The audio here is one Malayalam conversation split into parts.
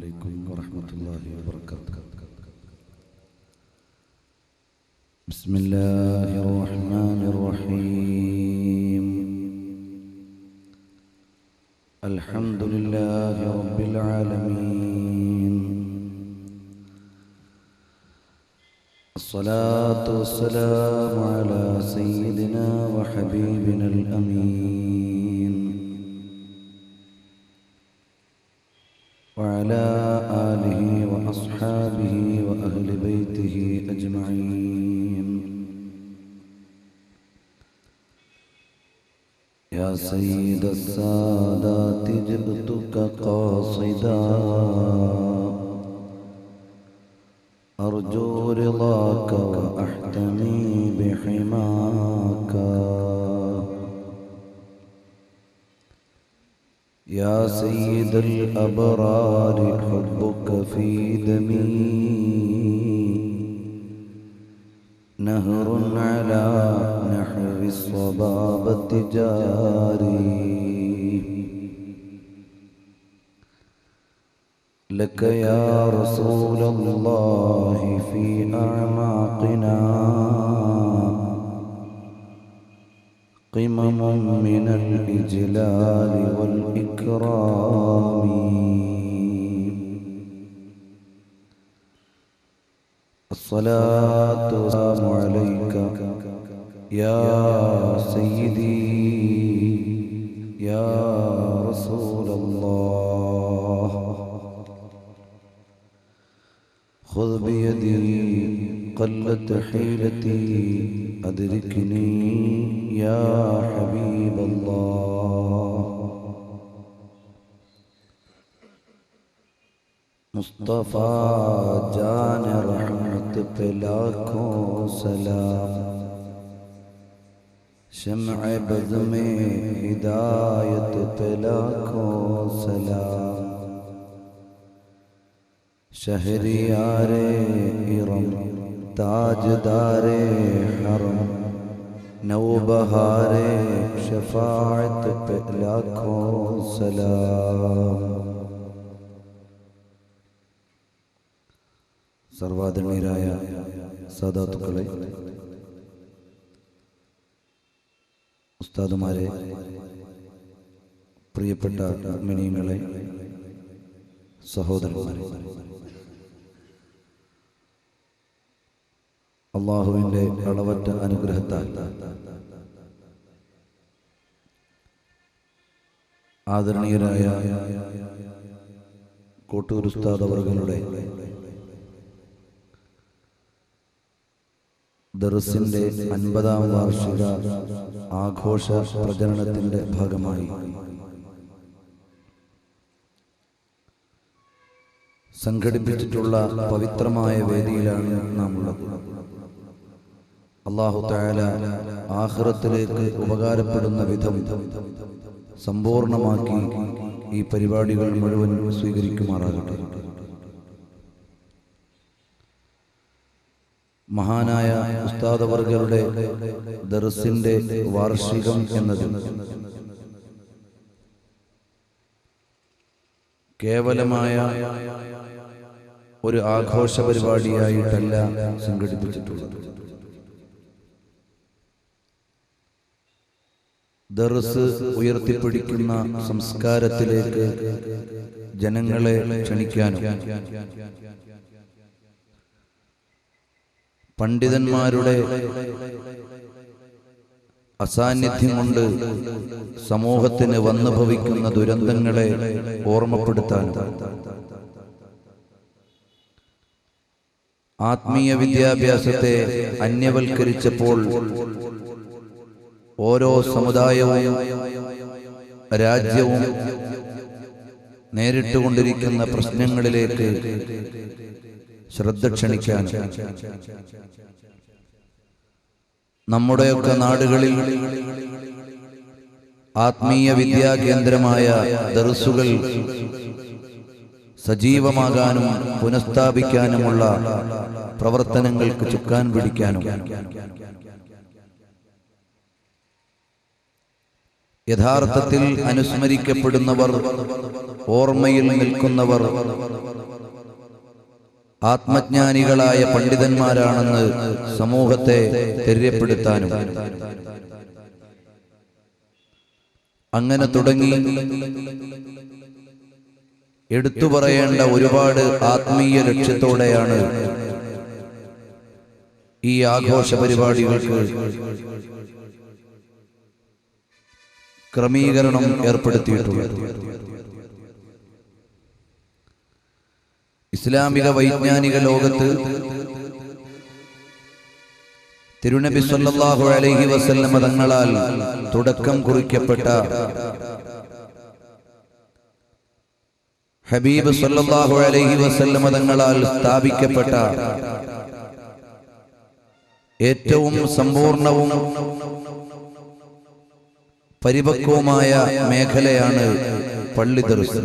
عليكم ورحمة الله وبركاته. بسم الله الرحمن الرحيم. الحمد لله رب العالمين، الصلاة والسلام على سيدنا وحبيبنا الأمين وعلى آله وأصحابه وأهل بيته أجمعين. يا سيد السادات جئتك قاصدا أرجو رضاك وأحتمي بحماك. يا سيد الأبرار حبك في دمي نهر على نحو الصبابة جاري. لك يا رسول الله في أعماقنا قمم من الإجلال والإكرام. الصلاة والسلام عليك يا سيدي يا رسول الله. خذ بيدي قلت حيلتي أدركني يا حبيب الله. मुस्तफ़ा जान रहमत पे लाखों सलाम, शम्अ बज़ में हिदायत पे लाखों सलाम. शहरियारे इरम ताजदारे हरम नौबहारे शफाअत पे लाखों सलाम. സർവാദരണീയരായ സാദാത്തുക്കളെ, ഉസ്താദുമാരെ, പ്രിയപ്പെട്ട മുഅ്മിനീങ്ങളെ, സഹോദരന്മാരെ, അല്ലാഹുവിൻ്റെ അളവറ്റ അനുഗ്രഹത്താൽ ആദരണീയരായ കോട്ടൂർ ഉസ്താദ് അവറുകളുടെ ദർസിന്റെ 50ാം വാർഷിക ആഘോഷ പ്രചരണത്തിന്റെ ഭാഗമായി സംഘടിപ്പിച്ചിട്ടുള്ള പവിത്രമായ വേദിയിലാണ് നാം ഉള്ളത്. അല്ലാഹു തആല ആഖിറത്തിലേക്ക് ഉപകാരപ്പെടുന്ന വിധം സമ്പൂർണമാക്കി ഈ പരിപാടികൾ മുഴുവൻ സ്വീകരിക്കുമാറാകട്ടെ. മഹാനായ ഉസ്താദ് അവറുകളുടെ ദർസിന്റെ വാർഷികം എന്നത് കേവലമായ ഒരു ആഘോഷ പരിപാടിയായിട്ടല്ല സംഘടിപ്പിച്ചിട്ടുള്ളത്. ദർസ് ഉയർത്തിപ്പിടിക്കുന്ന സംസ്കാരത്തിലേക്ക് ജനങ്ങളെ ക്ഷണിക്കാനും പണ്ഡിതന്മാരുടെ അസാന്നിധ്യം കൊണ്ട് സമൂഹത്തിന് വന്നു ഭവിക്കുന്ന ദുരന്തങ്ങളെ ഓർമ്മപ്പെടുത്താനും ആത്മീയ വിദ്യാഭ്യാസത്തെ അന്യവൽക്കരിച്ചപ്പോൾ ഓരോ സമുദായവും രാജ്യവും നേരിട്ടുകൊണ്ടിരിക്കുന്ന പ്രശ്നങ്ങളിലേക്ക് ശ്രദ്ധ ക്ഷണിക്കാൻ നമ്മുടെയൊക്കെ നാടുകളിൽ ആത്മീയ വിദ്യാകേന്ദ്രമായ ദർസുകൾ സജീവമാകാനും പുനഃസ്ഥാപിക്കാനുമുള്ള പ്രവർത്തനങ്ങൾക്ക് ചുക്കാൻ പിടിക്കാനും യഥാർത്ഥത്തിൽ അനുസ്മരിക്കപ്പെടുന്നവർ, ഓർമ്മയിൽ നിൽക്കുന്നവർ ആത്മജ്ഞാനികളായ പണ്ഡിതന്മാരാണെന്ന് സമൂഹത്തെ തെര്യപ്പെടുത്താനും അങ്ങനെ തുടങ്ങി എടുത്തു പറയേണ്ട ഒരുപാട് ആത്മീയ ലക്ഷ്യത്തോടെയാണ് ഈ ആഘോഷ പരിപാടികൾക്ക് ക്രമീകരണം ഏർപ്പെടുത്തിയിട്ടുള്ളത്. ഇസ്ലാമിക വൈജ്ഞാനിക ലോകത്ത് തിരുനബി സല്ലല്ലാഹു അലൈഹി വസല്ലം തങ്ങളാൽ തുടക്കം കുറിക്കപ്പെട്ട, ഹബീബ് സല്ലല്ലാഹു അലൈഹി വസല്ലം തങ്ങളാൽ സ്ഥാപിക്കപ്പെട്ട ഏറ്റവും സമ്പൂർണവും പരിപക്വമായ മേഖലയാണ് പള്ളി ദർസ്.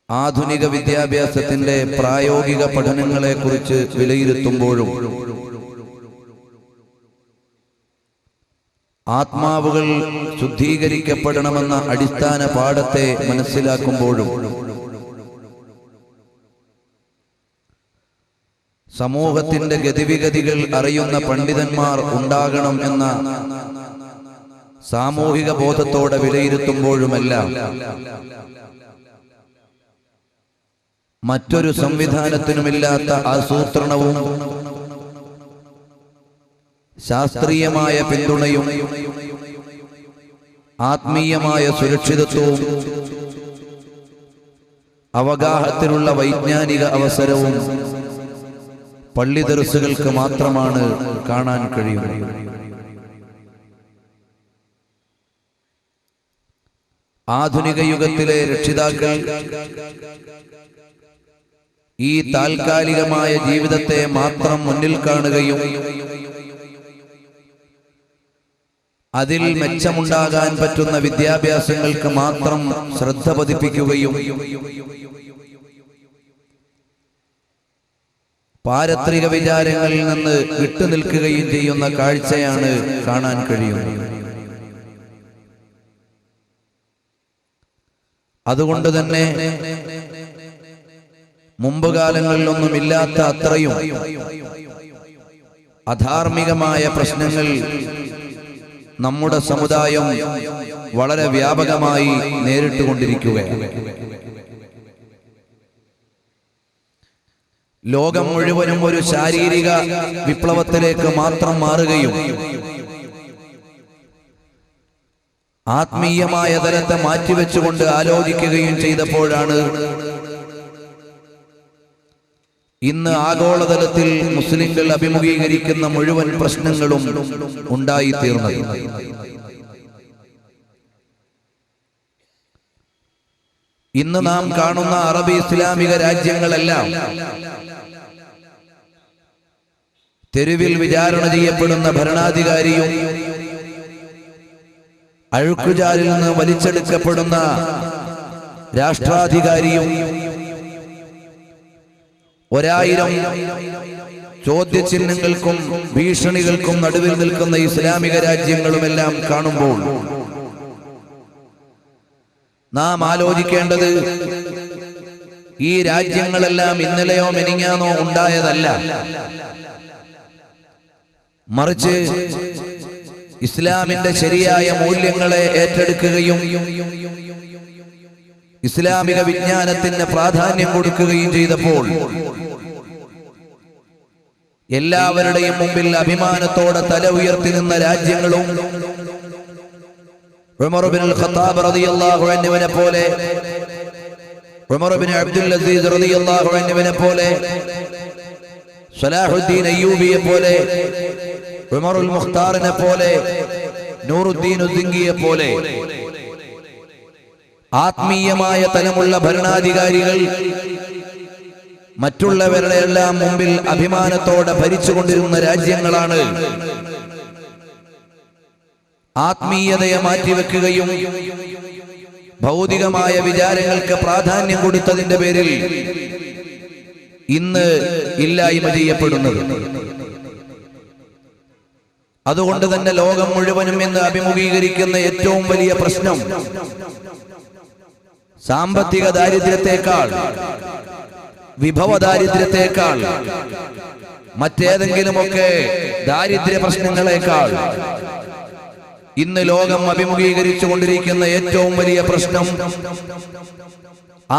ആധുനിക വിദ്യാഭ്യാസത്തിന്റെ പ്രായോഗിക പഠനങ്ങളെ കുറിച്ച് വിലയിരുത്തുമ്പോഴും ആത്മാവുകൾ ശുദ്ധീകരിക്കപ്പെടണമെന്ന അടിസ്ഥാന പാഠത്തെ മനസ്സിലാക്കുമ്പോഴും സമൂഹത്തിന്റെ ഗതിവിഗതികൾ അറിയുന്ന പണ്ഡിതന്മാർ ഉണ്ടാകണം എന്ന സാമൂഹിക ബോധത്തോടെ വിലയിരുത്തുമ്പോഴുമെല്ലാം മറ്റൊരു സംവിധാനത്തിനുമില്ലാത്ത ആസൂത്രണവും ശാസ്ത്രീയമായ പിന്തുണയും ആത്മീയമായ സുരക്ഷിതത്വവും അവഗാഹത്തിലുള്ള വൈജ്ഞാനിക അവസരവും പള്ളി ദർസുകൾക്ക് മാത്രമാണ് കാണാൻ കഴിയുന്നത്. ആധുനിക യുഗത്തിലെ രക്ഷിതാക്കൾ ഈ താൽക്കാലികമായ ജീവിതത്തെ മാത്രം മുന്നിൽ കാണുകയും അതിൽ മെച്ചമുണ്ടാകാൻ പറ്റുന്ന വിദ്യാഭ്യാസങ്ങൾക്ക് മാത്രം ശ്രദ്ധ പതിപ്പിക്കുകയും പാരത്രിക വിചാരങ്ങളിൽ നിന്ന് വിട്ടുനിൽക്കുകയും ചെയ്യുന്ന കാഴ്ചയാണ് കാണാൻ കഴിയുന്നത്. അതുകൊണ്ട് തന്നെ മുമ്പ് കാലങ്ങളിലൊന്നുമില്ലാത്ത അത്രയും അധാർമികമായ പ്രശ്നങ്ങൾ നമ്മുടെ സമുദായം വളരെ വ്യാപകമായി നേരിട്ടുകൊണ്ടിരിക്കുകയാണ്. ലോകം മുഴുവനും ഒരു ശാരീരിക വിപ്ലവത്തിലേക്ക് മാത്രം മാറുകയും ആത്മീയമായ തലത്തെ മാറ്റിവെച്ചുകൊണ്ട് ആലോചിക്കുകയും ചെയ്തപ്പോഴാണ് ഇന്ന് ആഗോളതലത്തിൽ മുസ്ലിംകൾ അഭിമുഖീകരിക്കുന്ന മുഴുവൻ പ്രശ്നങ്ങളും ഉണ്ടായിത്തീർന്നത്. ഇന്ന് നാം കാണുന്ന അറബി ഇസ്ലാമിക രാജ്യങ്ങളെല്ലാം തെരുവിൽ വിചാരണ ചെയ്യപ്പെടുന്ന ഭരണാധികാരിയും അഴുക്കുചാലിൽ നിന്ന് വലിച്ചെടുക്കപ്പെടുന്ന രാഷ്ട്രാധികാരിയും 1000 ചോദ്യചിഹ്നങ്ങൾക്കും ഭീഷണികൾക്കും നടുവിൽ നിൽക്കുന്ന ഇസ്ലാമിക രാജ്യങ്ങളുമെല്ലാം കാണുമ്പോൾ നാം ആലോചിക്കേണ്ടത് ഈ രാജ്യങ്ങളെല്ലാം ഇന്നലെയോ മെനിഞ്ഞാന്നോ ഉണ്ടായതല്ല, മറിച്ച് ഇസ്ലാമിന്റെ ശരിയായ മൂല്യങ്ങളെ ഏറ്റെടുക്കുകയും ഇസ്ലാമിക വിജ്ഞാനത്തിന് പ്രാധാന്യം കൊടുക്കുകയും ചെയ്തപ്പോൾ എല്ലാവരുടെയും മുമ്പിൽ അഭിമാനത്തോടെ തല ഉയർത്തി നിന്ന രാജ്യങ്ങളും ഉമർ ഇബ്നുൽ ഖത്താബ് റളിയല്ലാഹു അൻഹുവിനെ പോലെ, ഉമർ ഇബ്നു അബ്ദുൽ അസീസ് റളിയല്ലാഹു അൻഹുവിനെ പോലെ, സലാഹുദ്ദീൻ അയ്യൂബിയെ പോലെ, ഉമറുൽ മുഖ്താറിനെ പോലെ, നൂറുദ്ദീൻ ഉസിംഗിയെ പോലെ ആത്മീയമായ തലമുള്ള ഭരണാധികാരികൾ മറ്റുള്ളവരുടെ എല്ലാം മുമ്പിൽ അഭിമാനത്തോടെ ഭരിച്ചുകൊണ്ടിരുന്ന രാജ്യങ്ങളാണ്. ആത്മീയതയെ മാറ്റിവെക്കുകയും ഭൗതികമായ വിചാരങ്ങൾക്ക് പ്രാധാന്യം കൊടുത്തതിന്റെ പേരിൽ ഇന്ന് ഇല്ലായ്മ ചെയ്യപ്പെടുന്നത്. അതുകൊണ്ട് തന്നെ ലോകം മുഴുവനും ഇന്ന് അഭിമുഖീകരിക്കുന്ന ഏറ്റവും വലിയ പ്രശ്നം സാമ്പത്തിക ദാരിദ്ര്യത്തെക്കാൾ, വിഭവ ദാരിദ്ര്യത്തെക്കാൾ, മറ്റേതെങ്കിലുമൊക്കെ ദാരിദ്ര്യ പ്രശ്നങ്ങളെക്കാൾ ഇന്ന് ലോകം അഭിമുഖീകരിച്ചു കൊണ്ടിരിക്കുന്ന ഏറ്റവും വലിയ പ്രശ്നം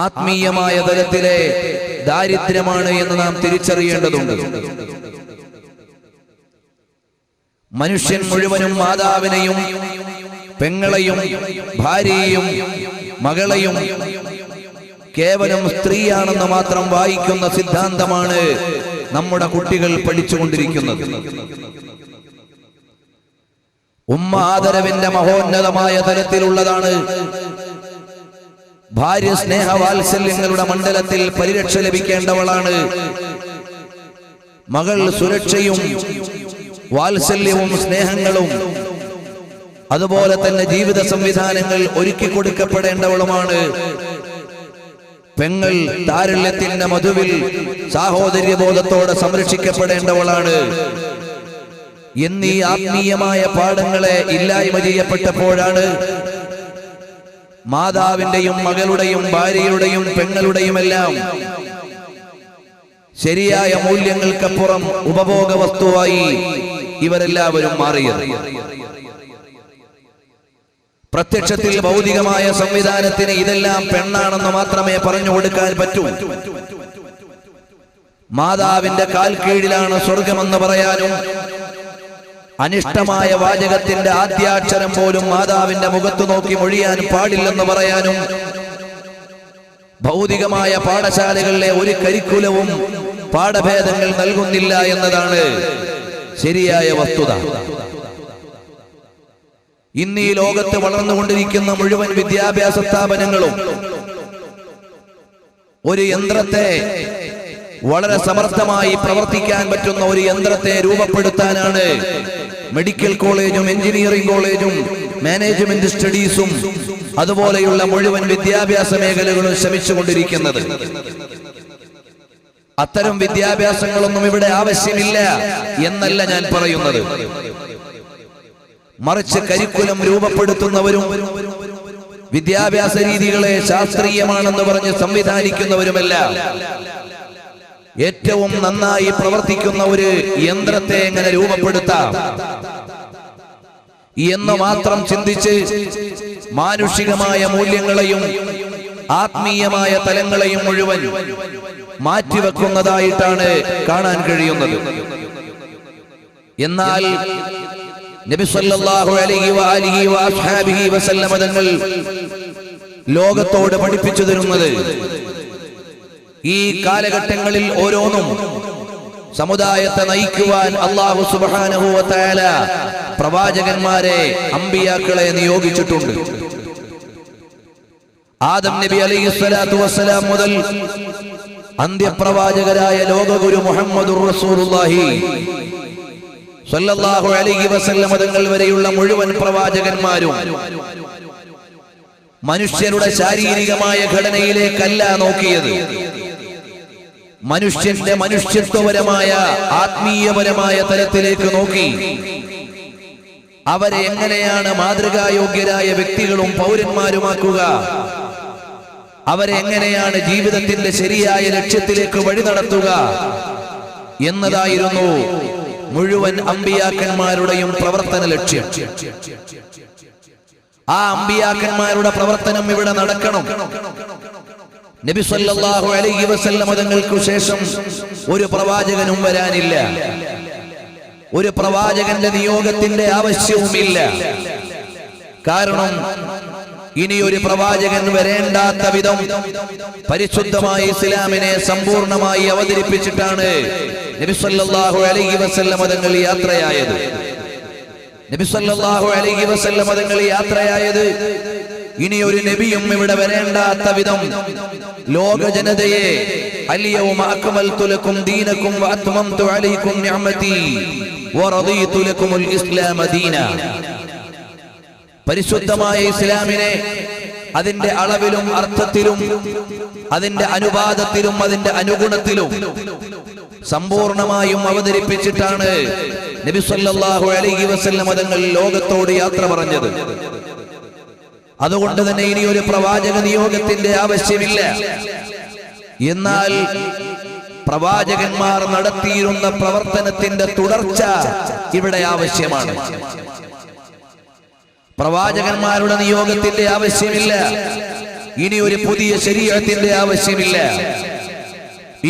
ആത്മീയമായ തലത്തിലെ ദാരിദ്ര്യമാണ് എന്ന് നാം തിരിച്ചറിയേണ്ടതുണ്ട്. മനുഷ്യൻ മുഴുവനും മാതാവിനെയും പെങ്ങളെയും ഭാര്യയെയും മകളെയും കേവലം സ്ത്രീയാണെന്ന് മാത്രം വായിക്കുന്ന സിദ്ധാന്തമാണ് നമ്മുടെ കുട്ടികൾ പഠിച്ചുകൊണ്ടിരിക്കുന്നത്. ഉമ്മ ആദരവിന്റെ മഹോന്നതമായ തലത്തിലുള്ളതാണ്. ഭാര്യ സ്നേഹവാത്സല്യങ്ങളുടെ മണ്ഡലത്തിൽ പരിരക്ഷ ലഭിക്കേണ്ടവളാണ്. മകൾ സുരക്ഷയും വാത്സല്യവും സ്നേഹങ്ങളും അതുപോലെ തന്നെ ജീവിത സംവിധാനങ്ങൾ ഒരുക്കി കൊടുക്കപ്പെടേണ്ടവളുമാണ്. പെങ്ങൾ താരല്യത്തിന്റെ മധുവിൽ സാഹോദര്യബോധത്തോടെ സംരക്ഷിക്കപ്പെടേണ്ടവളാണ്. എന്നീ ആത്മീയമായ പാഠങ്ങളെ ഇല്ലായ്മ ചെയ്യപ്പെട്ടപ്പോഴാണ് മാതാവിന്റെയും മകളുടെയും ഭാര്യയുടെയും പെങ്ങളുടെയുമെല്ലാം ശരിയായ മൂല്യങ്ങൾക്കപ്പുറം ഉപഭോഗ വസ്തുവായി ഇവരെല്ലാവരും മാറിയത്. പ്രത്യക്ഷത്തിൽ ഭൗതികമായ സംവിധാനത്തിന് ഇതെല്ലാം പെണ്ണാണെന്ന് മാത്രമേ പറഞ്ഞു കൊടുക്കാൻ പറ്റൂ. മാതാവിന്റെ കാൽ കീഴിലാണ് സ്വർഗമെന്ന് പറയാനും അനിഷ്ടമായ വാചകത്തിന്റെ ആദ്യാക്ഷരം പോലും മാതാവിന്റെ മുഖത്ത് നോക്കി മൊഴിയാൻ പാടില്ലെന്ന് പറയാനും ഭൗതികമായ പാഠശാലകളിലെ ഒരു കരിക്കുലവും പാഠഭേദങ്ങൾ നൽകുന്നില്ല എന്നതാണ് ശരിയായ വസ്തുത. ഇന്ന് ഈ ലോകത്ത് വളർന്നുകൊണ്ടിരിക്കുന്ന മുഴുവൻ വിദ്യാഭ്യാസ സ്ഥാപനങ്ങളും ഒരു യന്ത്രത്തെ, വളരെ സമർത്ഥമായി പ്രവർത്തിക്കാൻ പറ്റുന്ന ഒരു യന്ത്രത്തെ രൂപപ്പെടുത്താനാണ് മെഡിക്കൽ കോളേജും എഞ്ചിനീയറിംഗ് കോളേജും മാനേജ്മെന്റ് സ്റ്റഡീസും അതുപോലെയുള്ള മുഴുവൻ വിദ്യാഭ്യാസ മേഖലകളും ശ്രമിച്ചുകൊണ്ടിരിക്കുന്നത്. അത്തരം വിദ്യാഭ്യാസങ്ങളൊന്നും ഇവിടെ ആവശ്യമില്ല എന്നല്ല ഞാൻ പറയുന്നത്. മറിച്ച് കരിക്കുലം രൂപപ്പെടുത്തുന്നവരും വിദ്യാഭ്യാസ രീതികളെ ശാസ്ത്രീയമാണെന്ന് പറഞ്ഞ് സംവിധാനിക്കുന്നവരുമെല്ലാം ഏറ്റവും നന്നായി പ്രവർത്തിക്കുന്ന ഒരു യന്ത്രത്തെ എങ്ങനെ രൂപപ്പെടുത്താം എന്ന് മാത്രം ചിന്തിച്ച് മാനുഷികമായ മൂല്യങ്ങളെയും ആത്മീയമായ തലങ്ങളെയും മുഴുവൻ മാറ്റിവെക്കുന്നതായിട്ടാണ് കാണാൻ കഴിയുന്നത്. എന്നാൽ നബി സല്ലല്ലാഹു അലൈഹി വആലിഹി വഅസ്ഹാബിഹി വസല്ലമ തങ്ങൾ ലോകത്തോട് പഠിപ്പിച്ചു തരുന്നത് ഈ കാലഘട്ടങ്ങളിൽ ഓരോന്നും സമുദായത്തെ നയിക്കുവാൻ അല്ലാഹു സുബ്ഹാനഹു വ തആല പ്രവാചകന്മാരെ, അമ്പിയാക്കളെ നിയോഗിച്ചിട്ടുണ്ട്. ആദം നബി അലൈഹിസ്സലാത്തു വസ്സലാം മുതൽ അന്ത്യപ്രവാചകരായ ലോകഗുരു മുഹമ്മദുർ റസൂലുള്ളാഹി സ്വല്ലല്ലാഹു അലൈഹി വസല്ലം തങ്ങൾ വരെയുള്ള മുഴുവൻ പ്രവാചകന്മാരും മനുഷ്യരുടെ ശാരീരികമായ ഘടനയിലേക്കല്ല നോക്കിയത്, മനുഷ്യന്റെ മനുഷ്യത്വപരമായ ആത്മീയപരമായ തലത്തിലേക്ക് നോക്കി അവരെ എങ്ങനെയാണ് മാതൃകായോഗ്യരായ വ്യക്തികളും പൗരന്മാരുമാക്കുക, അവരെ എങ്ങനെയാണ് ജീവിതത്തിന്റെ ശരിയായ ലക്ഷ്യത്തിലേക്ക് വഴി നടത്തുക എന്നതായിരുന്നു മുഴുവൻ അമ്പിയാക്കന്മാരുടെയും പ്രവർത്തന ലക്ഷ്യം. ആ അമ്പിയാക്കന്മാരുടെ പ്രവർത്തനം ഇവിടെ നടക്കണം. നബി സല്ലല്ലാഹു അലൈഹി വസല്ലം തങ്ങൾക്ക് ശേഷം ഒരു പ്രവാചകനും വരാനില്ല. ഒരു പ്രവാചകന്റെ നിയോഗത്തിന്റെ ആവശ്യവുമില്ല. കാരണം ഇനി ഒരു പ്രവാചകൻ വരേണ്ടാത്ത വിധം പരിശുദ്ധമായ ഇസ്ലാമിനെ സമ്പൂർണമായി അവതരിപ്പിച്ചിട്ടാണ് നബി സല്ലല്ലാഹു അലൈഹി വസല്ലം തങ്ങൾ യാത്രയായത്. നബി സല്ലല്ലാഹു അലൈഹി വസല്ലം തങ്ങൾ യാത്രയായത് ഇനി ഒരു നബിയും ഇവിടെ വരേണ്ടാത്ത വിധം ലോക ജനതയെ അൽയൗമ അക്മൽതു ലക്കും ദീനക്കും വഅത്മംതു അലൈക്കും നിഅമതി വറദീതു ലക്കുമുൽ ഇസ്ലാമ ദീന, പരിശുദ്ധമായ ഇസ്ലാമിനെ അതിന്റെ അളവിലും അർത്ഥത്തിലും അതിന്റെ അനുപാതത്തിലും അതിന്റെ അനുഗുണത്തിലും സമ്പൂർണമായും അവതരിപ്പിച്ചിട്ടാണ് നബി സല്ലല്ലാഹു അലൈഹി വസല്ലം തങ്ങൾ ലോകത്തോട് യാത്ര പറഞ്ഞത്. അതുകൊണ്ട് തന്നെ ഇനി ഒരു പ്രവാചക നിയോഗത്തിന്റെ ആവശ്യമില്ല. എന്നാൽ പ്രവാചകന്മാർ നടത്തിയിരുന്ന പ്രവർത്തനത്തിന്റെ തുടർച്ച ഇവിടെ ആവശ്യമാണ്. പ്രവാചകന്മാരുടെ നിയോഗത്തിന്റെ ആവശ്യമില്ല. ഇനി ഒരു പുതിയ ശരീഅത്തിന്റെ ആവശ്യമില്ല.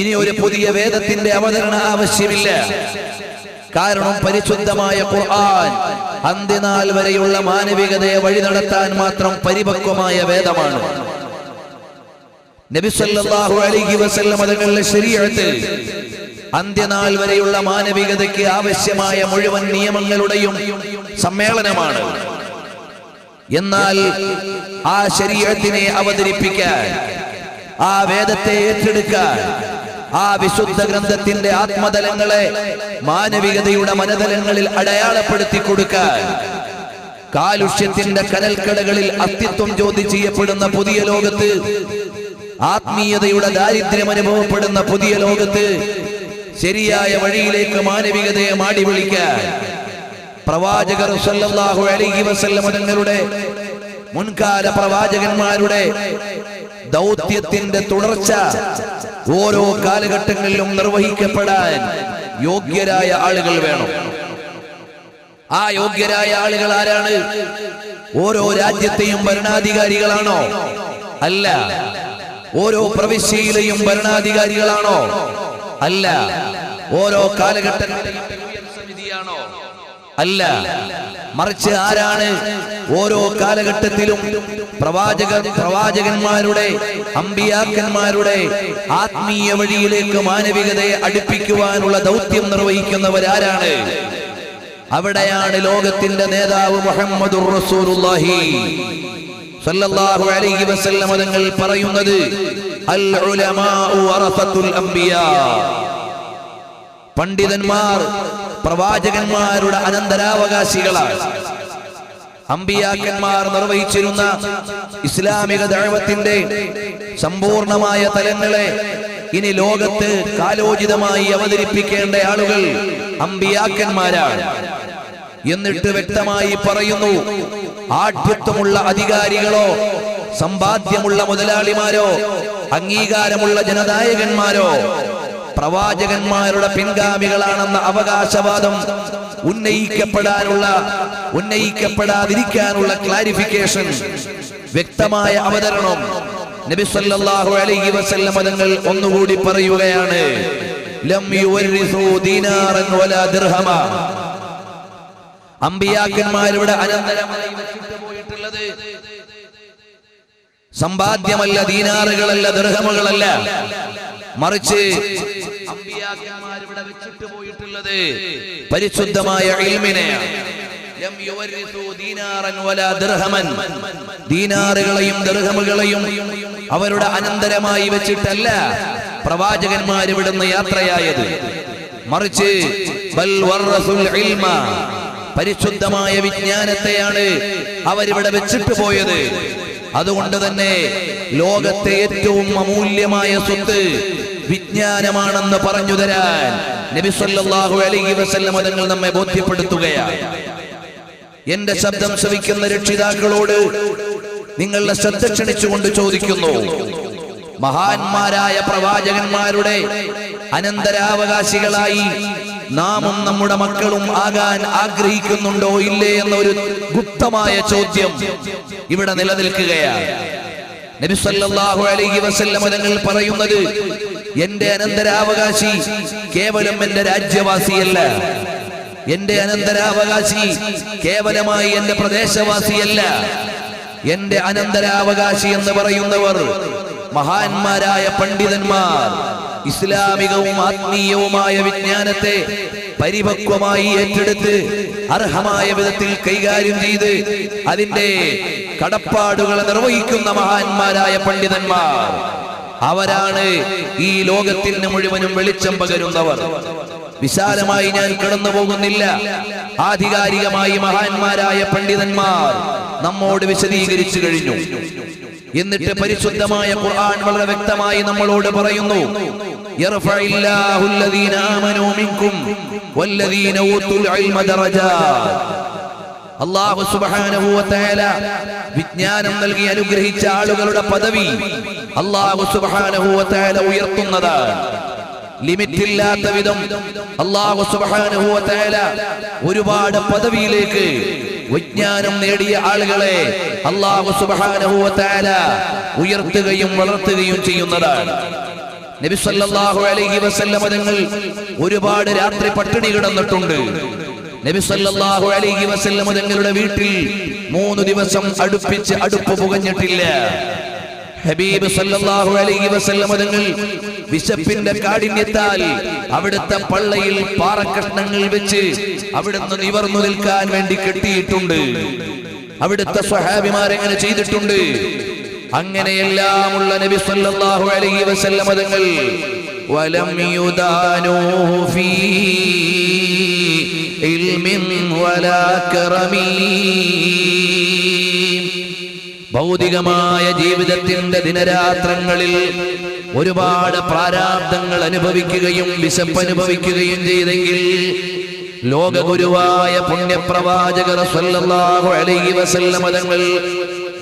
ഇനി ഒരു പുതിയ വേദത്തിന്റെ അവതരണ ആവശ്യമില്ല. കാരണം പരിശുദ്ധമായ ഖുർആൻ അന്ത്യനാൾ വരെയുള്ള മാനവികതയെ വഴി നടത്താൻ മാത്രം പരിപക്വമായ വേദമാണ്. നബി സല്ലല്ലാഹു അലൈഹി വസല്ലം തങ്ങളുടെ ശരീഅത്ത് അന്ത്യനാൾ വരെയുള്ള മാനവികതയ്ക്ക് ആവശ്യമായ മുഴുവൻ നിയമങ്ങളുടെയും സമ്മേളനമാണ്. എന്നാൽ ആ ശരീഅത്തിനെ അവതരിപ്പിക്കാൻ, ആ വേദത്തെ ഏറ്റെടുക്കാൻ, ആ വിശുദ്ധ ഗ്രന്ഥത്തിന്റെ ആത്മതലങ്ങളെ മാനവികതയുടെ മനതലങ്ങളിൽ അടയാളപ്പെടുത്തി കൊടുക്കാൻ, കാലുഷ്യത്തിന്റെ കനൽക്കടകളിൽ അസ്തിത്വം ചോദ്യം ചെയ്യപ്പെടുന്ന പുതിയ ലോകത്ത്, ആത്മീയതയുടെ ദാരിദ്ര്യം അനുഭവപ്പെടുന്ന പുതിയ ലോകത്ത് ശരിയായ വഴിയിലേക്ക് മാനവികതയെ മാടി വിളിക്കാൻ പ്രവാചകർ സല്ലല്ലാഹു അലൈഹി വസല്ലം തങ്ങളുടെ മുൻകാല പ്രവാചകന്മാരുടെ ദൗത്യത്തിന്റെ തുടർച്ച ഓരോ കാലഘട്ടങ്ങളിലും നിർവഹിക്കപ്പെടാൻ യോഗ്യരായ ആളുകൾ വേണം. ആ യോഗ്യരായ ആളുകൾ ആരാണ്? ഓരോ രാജ്യത്തെയും ഭരണാധികാരികളാണോ? അല്ല. ഓരോ പ്രവിശ്യയിലെയും ഭരണാധികാരികളാണോ? അല്ല. ഓരോ കാലഘട്ടത്തിലെയും സമിതിയാണോ? അല്ല. മറിച്ച് ആരാണ് ഓരോ കാലഘട്ടത്തിലും പ്രവാചകന്മാരുടെ അമ്പിയാക്കന്മാരുടെ ആത്മീയ വഴിയിലേക്ക് മാനവികതയെ അടുപ്പിക്കുവാനുള്ള ദൗത്യം നിർവഹിക്കുന്നവരാരാണ്? അവിടെയാണ് ലോകത്തിന്റെ നേതാവ് മുഹമ്മദുർ റസൂലുള്ളാഹി സല്ലല്ലാഹു അലൈഹി വസല്ലം തങ്ങൾ പറയുന്നത്, അൽ ഉലമാഉ വറസത്തുൽ അംബിയാ. പണ്ഡിതന്മാർ പ്രവാചകന്മാരുടെ അനന്തരാവകാശികളാണ്. അമ്പിയാക്കന്മാർ നിർവഹിച്ചിരുന്ന ഇസ്ലാമിക ദഅവത്തിന്റെ സമ്പൂർണമായ തലങ്ങളെ ഇനി ലോകത്ത് കാലോചിതമായി അവതരിപ്പിക്കേണ്ട ആളുകൾ അമ്പിയാക്കന്മാരാണ്. എന്നിട്ട് വ്യക്തമായി പറയുന്നു, ആഢ്യത്വമുള്ള അധികാരികളോ സമ്പാദ്യമുള്ള മുതലാളിമാരോ അംഗീകാരമുള്ള ജനനായകന്മാരോ പ്രവാചകന്മാരുടെ പിൻഗാമികളാണെന്ന അവകാശവാദം ഉന്നയിക്കപ്പെടാതിരിക്കാനുള്ള ക്ലാരിഫിക്കേഷൻ, വ്യക്തമായ അവതരണം നബി സല്ലല്ലാഹു അലൈഹി വസല്ലം തങ്ങൾ ഒന്നുകൂടി പറയുകയാണ്, ലം യുവരിസു ദീനാറൻ വലാ ദിർഹമ. അമ്പിയാക്കന്മാരുടെ അനന്തരമായി വെച്ചിട്ട് പോയിട്ടുള്ളത് സമ്പാദ്യമല്ല, ദീനാറുകളല്ല, ദിർഹമുകളല്ല. മറിച്ച് അമ്പിയാക്കന്മാരിവിടെ വെച്ചിട്ട് പോയിട്ടുള്ളത് പരിശുദ്ധമായ ഇൽമിനെയാണ്. ലം യുവരിസു ദീനാറൻ വലാ ദിർഹമൻ. ദീനാറുകളെയും ദിർഹമുകളെയും അവരുടെ അനന്തരമായി വെച്ചിട്ടല്ല പ്രവാചകന്മാർ ഇവിടുന്ന് യാത്രയായത്. മറിച്ച് ബൽ വറസുൽ ഇൽമ, പരിശുദ്ധമായ വിജ്ഞാനത്തെയാണ് അവരിവിടെ വെച്ചിട്ട് പോയത്. അതുകൊണ്ട് തന്നെ ലോകത്തെ ഏറ്റവും അമൂല്യമായ സ്വത്ത് വിജ്ഞാനമാണെന്ന് പറഞ്ഞു തരാൻ നബി സല്ലല്ലാഹു അലൈഹി വസല്ലം തങ്ങൾ നമ്മെ ബോധ്യപ്പെടുത്തുകയാണ്. എന്റെ ശബ്ദം ശ്രവിക്കുന്ന രക്ഷിതാക്കളോട് നിങ്ങളുടെ ശ്രദ്ധ ക്ഷണിച്ചുകൊണ്ട് ചോദിക്കുന്നു, മഹാന്മാരായ പ്രവാചകന്മാരുടെ അനന്തരാവകാശികളായി നാമും നമ്മുടെ മക്കളും ആകാൻ ആഗ്രഹിക്കുന്നുണ്ടോ ഇല്ലേ എന്നൊരു ഗുപ്തമായ ചോദ്യം ഇവിടെ നിലനിൽക്കുകയാണ്. നബി സല്ലല്ലാഹു അലൈഹി വസല്ലം തങ്ങൾ പറയുന്നത്, എന്റെ അനന്തരാവകാശി കേവലം എന്റെ രാജ്യവാസിയല്ല, എന്റെ അനന്തരാവകാശി കേവലമായി എന്റെ പ്രദേശവാസിയല്ല. എന്റെ അനന്തരാവകാശി എന്ന് പറയുന്നവർ മഹാന്മാരായ പണ്ഡിതന്മാർ, ഇസ്ലാമികവും ആത്മീയവുമായ വിജ്ഞാനത്തെ പരിപക്വമായി ഏറ്റെടുത്ത് അർഹമായ വിധത്തിൽ കൈകാര്യം ചെയ്ത് അതിന്റെ കടപ്പാടുകൾ നിർവഹിക്കുന്ന മഹാന്മാരായ പണ്ഡിതന്മാർ. അവരാണ് ഈ ലോകത്തിന് മുഴുവനും വെളിച്ചം പകരുന്നവർ. വിശാലമായി ഞാൻ കടന്നു പോകുന്നില്ല. ആധികാരികമായി മഹാന്മാരായ പണ്ഡിതന്മാർ നമ്മോട് വിശദീകരിച്ചു കഴിഞ്ഞു. എന്നിട്ട് പരിശുദ്ധമായ ഖുർആൻ വളരെ വ്യക്തമായി നമ്മളോട് പറയുന്നു, യർഫഇല്ലാഹു അല്ലദീന ആമനൂ മിൻകും വല്ലദീന ഊതുൽ ഇൽമ ദറജാത്. അല്ലാഹു സുബ്ഹാനഹു വ തആല വിജ്ഞാനം നൽകി അനുഗ്രഹിച്ച ആളുകളുടെ പദവി അല്ലാഹു സുബ്ഹാനഹു വ തആല ഉയർത്തുന്നതാണ്. ലിമിറ്റില്ലാത്ത വിധം അല്ലാഹു സുബ്ഹാനഹു വ തആല ഒരുപാട് പദവിയിലേക്ക് വിജ്ഞാനം നേടിയ ആളുകളെ അല്ലാഹു സുബ്ഹാനഹു വ തആല ഉയർത്തുകയും വളർത്തുകയും ചെയ്യുന്നതാണ്. നബി സല്ലല്ലാഹു അലൈഹി വസല്ലം തങ്ങൾ ഒരുപാട് രാത്രി പട്ടിണി കിടന്നിട്ടുണ്ട്. നബി സല്ലല്ലാഹു അലൈഹി വസല്ലം തങ്ങളുടെ വീട്ടിൽ 3 ദിവസം അടുപ്പിച്ച് അടുപ്പ് പുകഞ്ഞിട്ടില്ല. ഹബീബ് സല്ലല്ലാഹു അലൈഹി വസല്ലം തങ്ങൾ വിശപ്പിന്റെ കാഠിന്യത്താൽ അവിടുത്തെ പള്ളയിൽ പാറക്കഷ്ണങ്ങൾ വെച്ച് അവിടുന്ന് നിവർന്നു നിൽക്കാൻ വേണ്ടി കെട്ടിയിട്ടുണ്ട്. അവിടുത്തെ സ്വഹാബിമാരെങ്ങനെ ചെയ്തിട്ടുണ്ട്. അങ്ങനെയെല്ലാമുള്ള നബി സല്ലല്ലാഹു അലൈഹി വസല്ലം തങ്ങൾ വലം യുദാനൂ ഫീ ഇൽമിൻ വലാ കറമീ, ഭൗതികമായ ജീവിതത്തിന്റെ ദിനരാത്രങ്ങളിൽ ഒരുപാട് പ്രാരാബ്ദങ്ങൾ അനുഭവിക്കുകയും വിശപ്പ് അനുഭവിക്കുകയും ചെയ്തെങ്കിൽ ലോകഗുരുവായ പുണ്യപ്രവാചകർ സല്ലല്ലാഹു അലൈഹി വസല്ലം തങ്ങൾ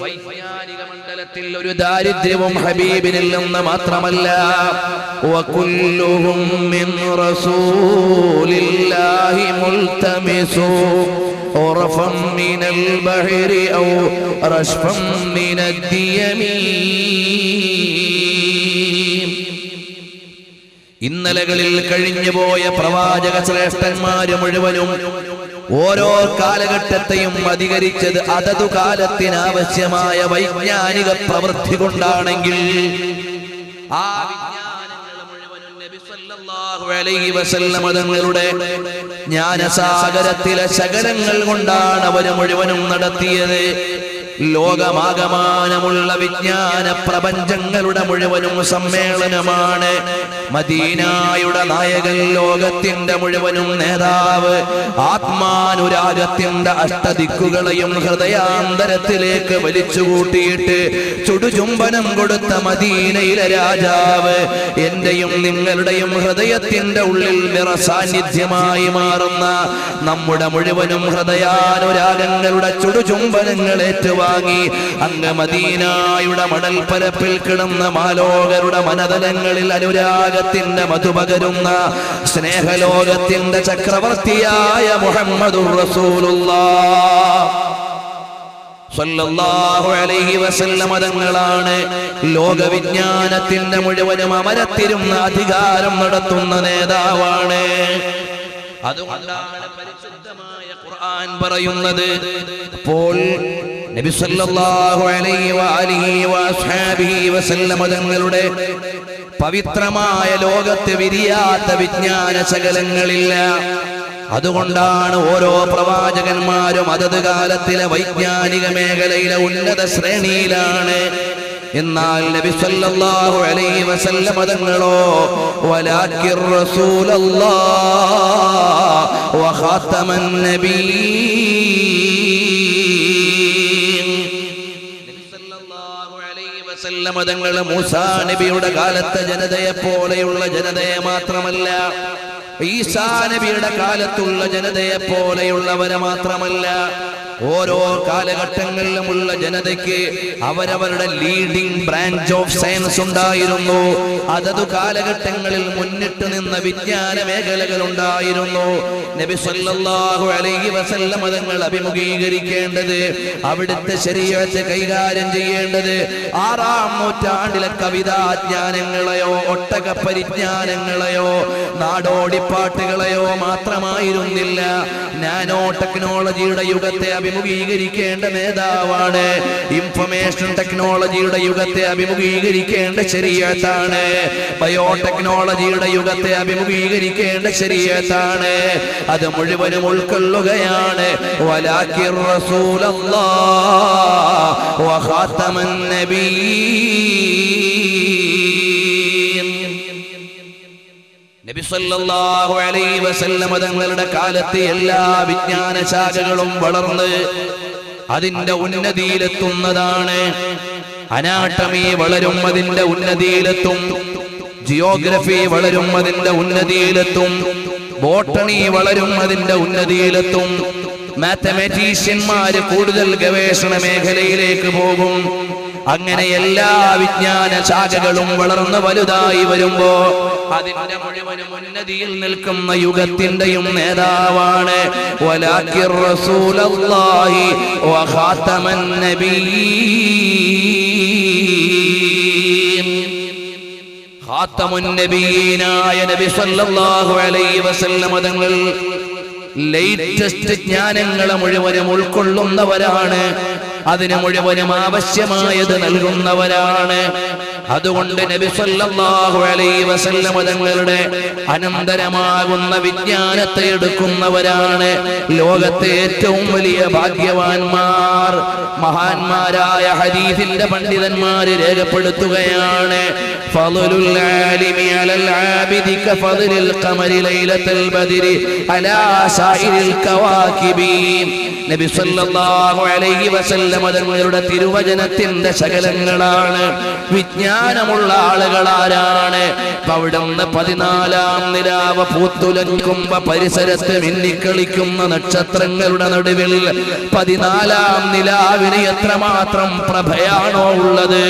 വൈജ്ഞാനിക മണ്ഡലത്തിൽ ഒരു ദാരിദ്ര്യവും ഹബീബിനിൽ നിന്ന് മാത്രമല്ല, വകുല്ലുഹും മിൻ റസൂലില്ലാഹി മുൽതമിസു ഉറഫൻ മിനൽ ബഹരി ഔ റശ്ഫൻ മിനദ്ദിയമീ. ഇന്നലകളിൽ കഴിഞ്ഞുപോയ പ്രവാചക ശ്രേഷ്ഠന്മാര് മുഴുവനും ഓരോ കാലഘട്ടത്തെയും അധികരിച്ചത് അതതു കാലത്തിനാവശ്യമായ വൈജ്ഞാനിക പ്രവൃത്തി കൊണ്ടാണെങ്കിൽ ആ വിജ്ഞാനങ്ങൾ മുഴുവനും നബി സല്ലല്ലാഹു അലൈഹി വസല്ലം തങ്ങളുടെ ജ്ഞാനസാഗരത്തിലെ ശകലങ്ങൾ കൊണ്ടാണ് അവർ മുഴുവനും നടത്തിയത്. ലോകമാകമാനമുള്ള വിജ്ഞാന പ്രപഞ്ചങ്ങളുടെ മുഴുവനും സമ്മേളനമാണ് മദീനായുടെ നായകൻ, ലോകത്തിന്റെ മുഴുവനും നേതാവ്, ആത്മാനുരാഗത്തിന്റെ അഷ്ടദിക്കുകളെയും ഹൃദയാന്തരത്തിലേക്ക് വലിച്ചുകൂട്ടിയിട്ട് ചുടുചുംബനം കൊടുത്ത മദീനയിലെ രാജാവ്, എന്റെയും നിങ്ങളുടെയും ഹൃദയത്തിന്റെ ഉള്ളിൽ നിറസാന്നിധ്യമായി മാറുന്ന നമ്മുടെ മുഴുവനും ഹൃദയാനുരാഗങ്ങളുടെ ചുടുചുംബനങ്ങൾ ഏറ്റുവാങ്ങി അങ്ങ് മദീനായുടെ മണൽപ്പരപ്പിൽ കിടന്ന മാലോകരുടെ മനതലങ്ങളിൽ അനുരാഗത്തിന്റെ മധുപകരുന്ന സ്നേഹലോകത്തിന്റെ ചക്രവർത്തിയായ മുഹമ്മദുർ റസൂലുള്ളാഹ് സല്ലല്ലാഹു അലൈഹി വസല്ലം തങ്ങളാണ് ലോകവിജ്ഞാനത്തിന്റെ മുഴുവനും അമരത്തിരുന്ന അധികാരം നടത്തുന്ന നേതാവാണ്. അതുകൊണ്ടാണ് പരിശുദ്ധമായ ഖുർആൻ പറയുന്നത്, അപ്പോൾ നബി സല്ലല്ലാഹു അലൈഹി വഅലിഹി വഅസ്ഹാബിഹി വസല്ലം തങ്ങളുടെ പവിത്രമായ ലോകത്ത് വിരിയാത്ത വിജ്ഞാന ശകലങ്ങളില്ല. അതുകൊണ്ടാണ് ഓരോ പ്രവാചകന്മാരും അതത് കാലത്തിലെ വൈജ്ഞാനിക മേഖലയിലെ ഉന്നത ശ്രേണിയിലാണ്. എന്നാൽ നബി സല്ലല്ലാഹു അലൈഹി വസല്ലം തങ്ങളോ വലാകിർ റസൂലല്ലാഹ് വ ഖാതമൻ നബിയ്യീൻ. നബി സല്ലല്ലാഹു അലൈഹി വസല്ലം തങ്ങൾ മൂസാ നബിയുടെ കാലത്തെ ജനതയെ പോലെയുള്ള ജനതയെ മാത്രമല്ല, ഈസാ നബിയുടെ കാലത്തുള്ള ജനതയെ പോലെയുള്ളവരെ മാത്രമല്ല, ഓരോ കാലഘട്ടങ്ങളിലുമുള്ള ജനതയ്ക്ക് അവരവരുടെ ലീഡിംഗ് ബ്രാഞ്ച് ഓഫ് സയൻസ് ഉണ്ടായിരുന്നു. അതതു കാലഘട്ടങ്ങളിൽ മുന്നിട്ട് നിന്ന വിജ്ഞാന മേഖലകൾ ഉണ്ടായിരുന്നു. നബി സല്ലല്ലാഹു അലൈഹി വസല്ലം തങ്ങൾ അഭിമുഖീകരിക്കേണ്ടത്, അവിടുത്തെ ശരീഅത്ത് കൈകാര്യം ചെയ്യേണ്ടത് 6-ാം നൂറ്റാണ്ടിലെ കവിതാജ്ഞാനങ്ങളെയോ ഒട്ടക പരിജ്ഞാനങ്ങളെയോ നാടോടിപ്പാട്ടുകളെയോ മാത്രമായിരുന്നില്ല. നാനോ ടെക്നോളജിയുടെ യുഗത്തെ അഭിമുഖീകരിക്കേണ്ട നേതാവാണ്. ഇൻഫർമേഷൻ ടെക്നോളജിയുടെ യുഗത്തെ അഭിമുഖീകരിക്കേണ്ട ശരീഅത്താണ്. ബയോടെക്നോളജിയുടെ യുഗത്തെ അഭിമുഖീകരിക്കേണ്ട ശരീഅത്താണ്. അത് മുഴുവനും ഉൾക്കൊള്ളുകയാണ്. വലാകിർ റസൂലല്ലാഹ് വ ഖാതമൻ നബിയ്യീൻ. നബി സല്ലല്ലാഹു അലൈഹി വസല്ലം തങ്ങളുടെ കാലത്ത് എല്ലാ വിജ്ഞാന ശാഖകളും വളർന്ന് അതിന്റെ ഉന്നതിയിലെത്തുന്നതാണ്. അനാട്ടമി വളരും അതിന്റെ ഉന്നതിയിലെത്തും, ജിയോഗ്രഫി വളരും അതിന്റെ ഉന്നതിയിലെത്തും, ബോട്ടണി വളരും അതിന്റെ ഉന്നതിയിലെത്തും, മാത്തമാറ്റീഷ്യന്മാര് കൂടുതൽ ഗവേഷണ മേഖലയിലേക്ക് പോകും. അങ്ങനെ എല്ലാ വിജ്ഞാന ശാഖകളും വളർന്ന് വലുതായി വരുമ്പോ അതിന്റെ മുഴുവനും ഉന്നതിയിൽ നിൽക്കുന്ന യുഗത്തിന്റെയും നേതാവാണ് വലാകിർ റസൂലുള്ളാഹി വഖാതമൻ നബിയ്യീൻ. ഖാതമുൻ നബിയ്യീനായ നബി സല്ലല്ലാഹു അലൈഹി വസല്ലം തങ്ങൾ ലേറ്റസ്റ്റ് ജ്ഞാനങ്ങളെ മുഴുവനും ഉൾക്കൊള്ളുന്നവരാണ്, അതിന് മുഴുവനും ആവശ്യമായത് നൽകുന്നവരാണ്. അതുകൊണ്ട് നബി സല്ലല്ലാഹു അലൈഹി വസല്ലം തങ്ങളുടെ അനന്തരമാകുന്ന വിജ്ഞാനത്തെ എടുക്കുന്നവരാണ് ലോകത്തെ ഏറ്റവും വലിയ ഭാഗ്യവാന്മാർ. മഹാന്മാരായ ഹദീസിന്റെ പണ്ഡിതന്മാര് രേഖപ്പെടുത്തുകയാണ്, ഫളലുൽ ആലിമി അലൽ ആബിദി കഫളലിൽ ഖമരി ലൈലത്തുൽ ബദ്രി അലാ സായിരിൽ കവാകിബി. നബി സല്ലല്ലാഹു അലൈഹി വസല്ലം തങ്ങളുടെ തിരുവചനത്തിന്റെ ശകലങ്ങളാണ്. വിജ്ഞാനമുള്ള ആളുകൾ ആരാണ്? അവിടുന്ന് 14-ാം നിലാവ് പൂത്തുലഞ്ഞുമ്പോ പരിസരത്ത് മിന്നിക്കളിക്കുന്ന നക്ഷത്രങ്ങളുടെ നടുവിൽ 14-ാം നിലാവിന് എത്രമാത്രം പ്രഭയാണോ ഉള്ളത്,